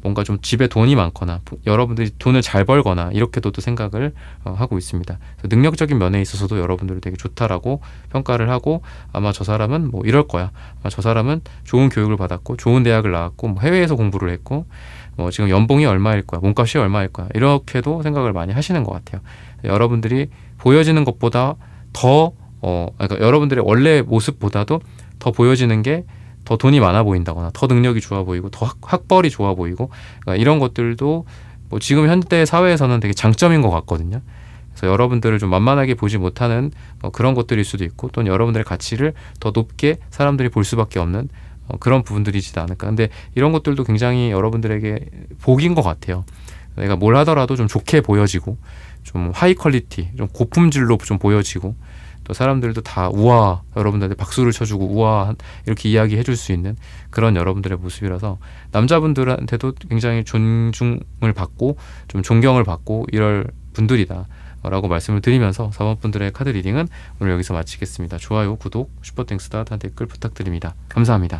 뭔가 좀 집에 돈이 많거나 여러분들이 돈을 잘 벌거나 이렇게도 또 생각을 하고 있습니다. 능력적인 면에 있어서도 여러분들이 되게 좋다라고 평가를 하고, 아마 저 사람은 뭐 이럴 거야, 아마 저 사람은 좋은 교육을 받았고 좋은 대학을 나왔고 뭐 해외에서 공부를 했고 뭐 지금 연봉이 얼마일 거야, 몸값이 얼마일 거야, 이렇게도 생각을 많이 하시는 것 같아요. 여러분들이 보여지는 것보다 더 그러니까 여러분들의 원래 모습보다도 더 보여지는 게 더 돈이 많아 보인다거나 더 능력이 좋아 보이고 더 학벌이 좋아 보이고 그러니까 이런 것들도 뭐 지금 현대 사회에서는 되게 장점인 것 같거든요. 그래서 여러분들을 좀 만만하게 보지 못하는 그런 것들일 수도 있고 또는 여러분들의 가치를 더 높게 사람들이 볼 수밖에 없는 그런 부분들이지도 않을까. 근데 이런 것들도 굉장히 여러분들에게 복인 것 같아요. 내가 뭘 하더라도 좀 좋게 보여지고 좀 하이 퀄리티, 좀 고품질로 좀 보여지고 또 사람들도 다 우와, 여러분들한테 박수를 쳐주고 우와 이렇게 이야기해 줄 수 있는 그런 여러분들의 모습이라서 남자분들한테도 굉장히 존중을 받고 좀 존경을 받고 이럴 분들이다 라고 말씀을 드리면서 4번 분들의 카드 리딩은 오늘 여기서 마치겠습니다. 좋아요, 구독, 슈퍼땡스 따뜻한 댓글 부탁드립니다. 감사합니다.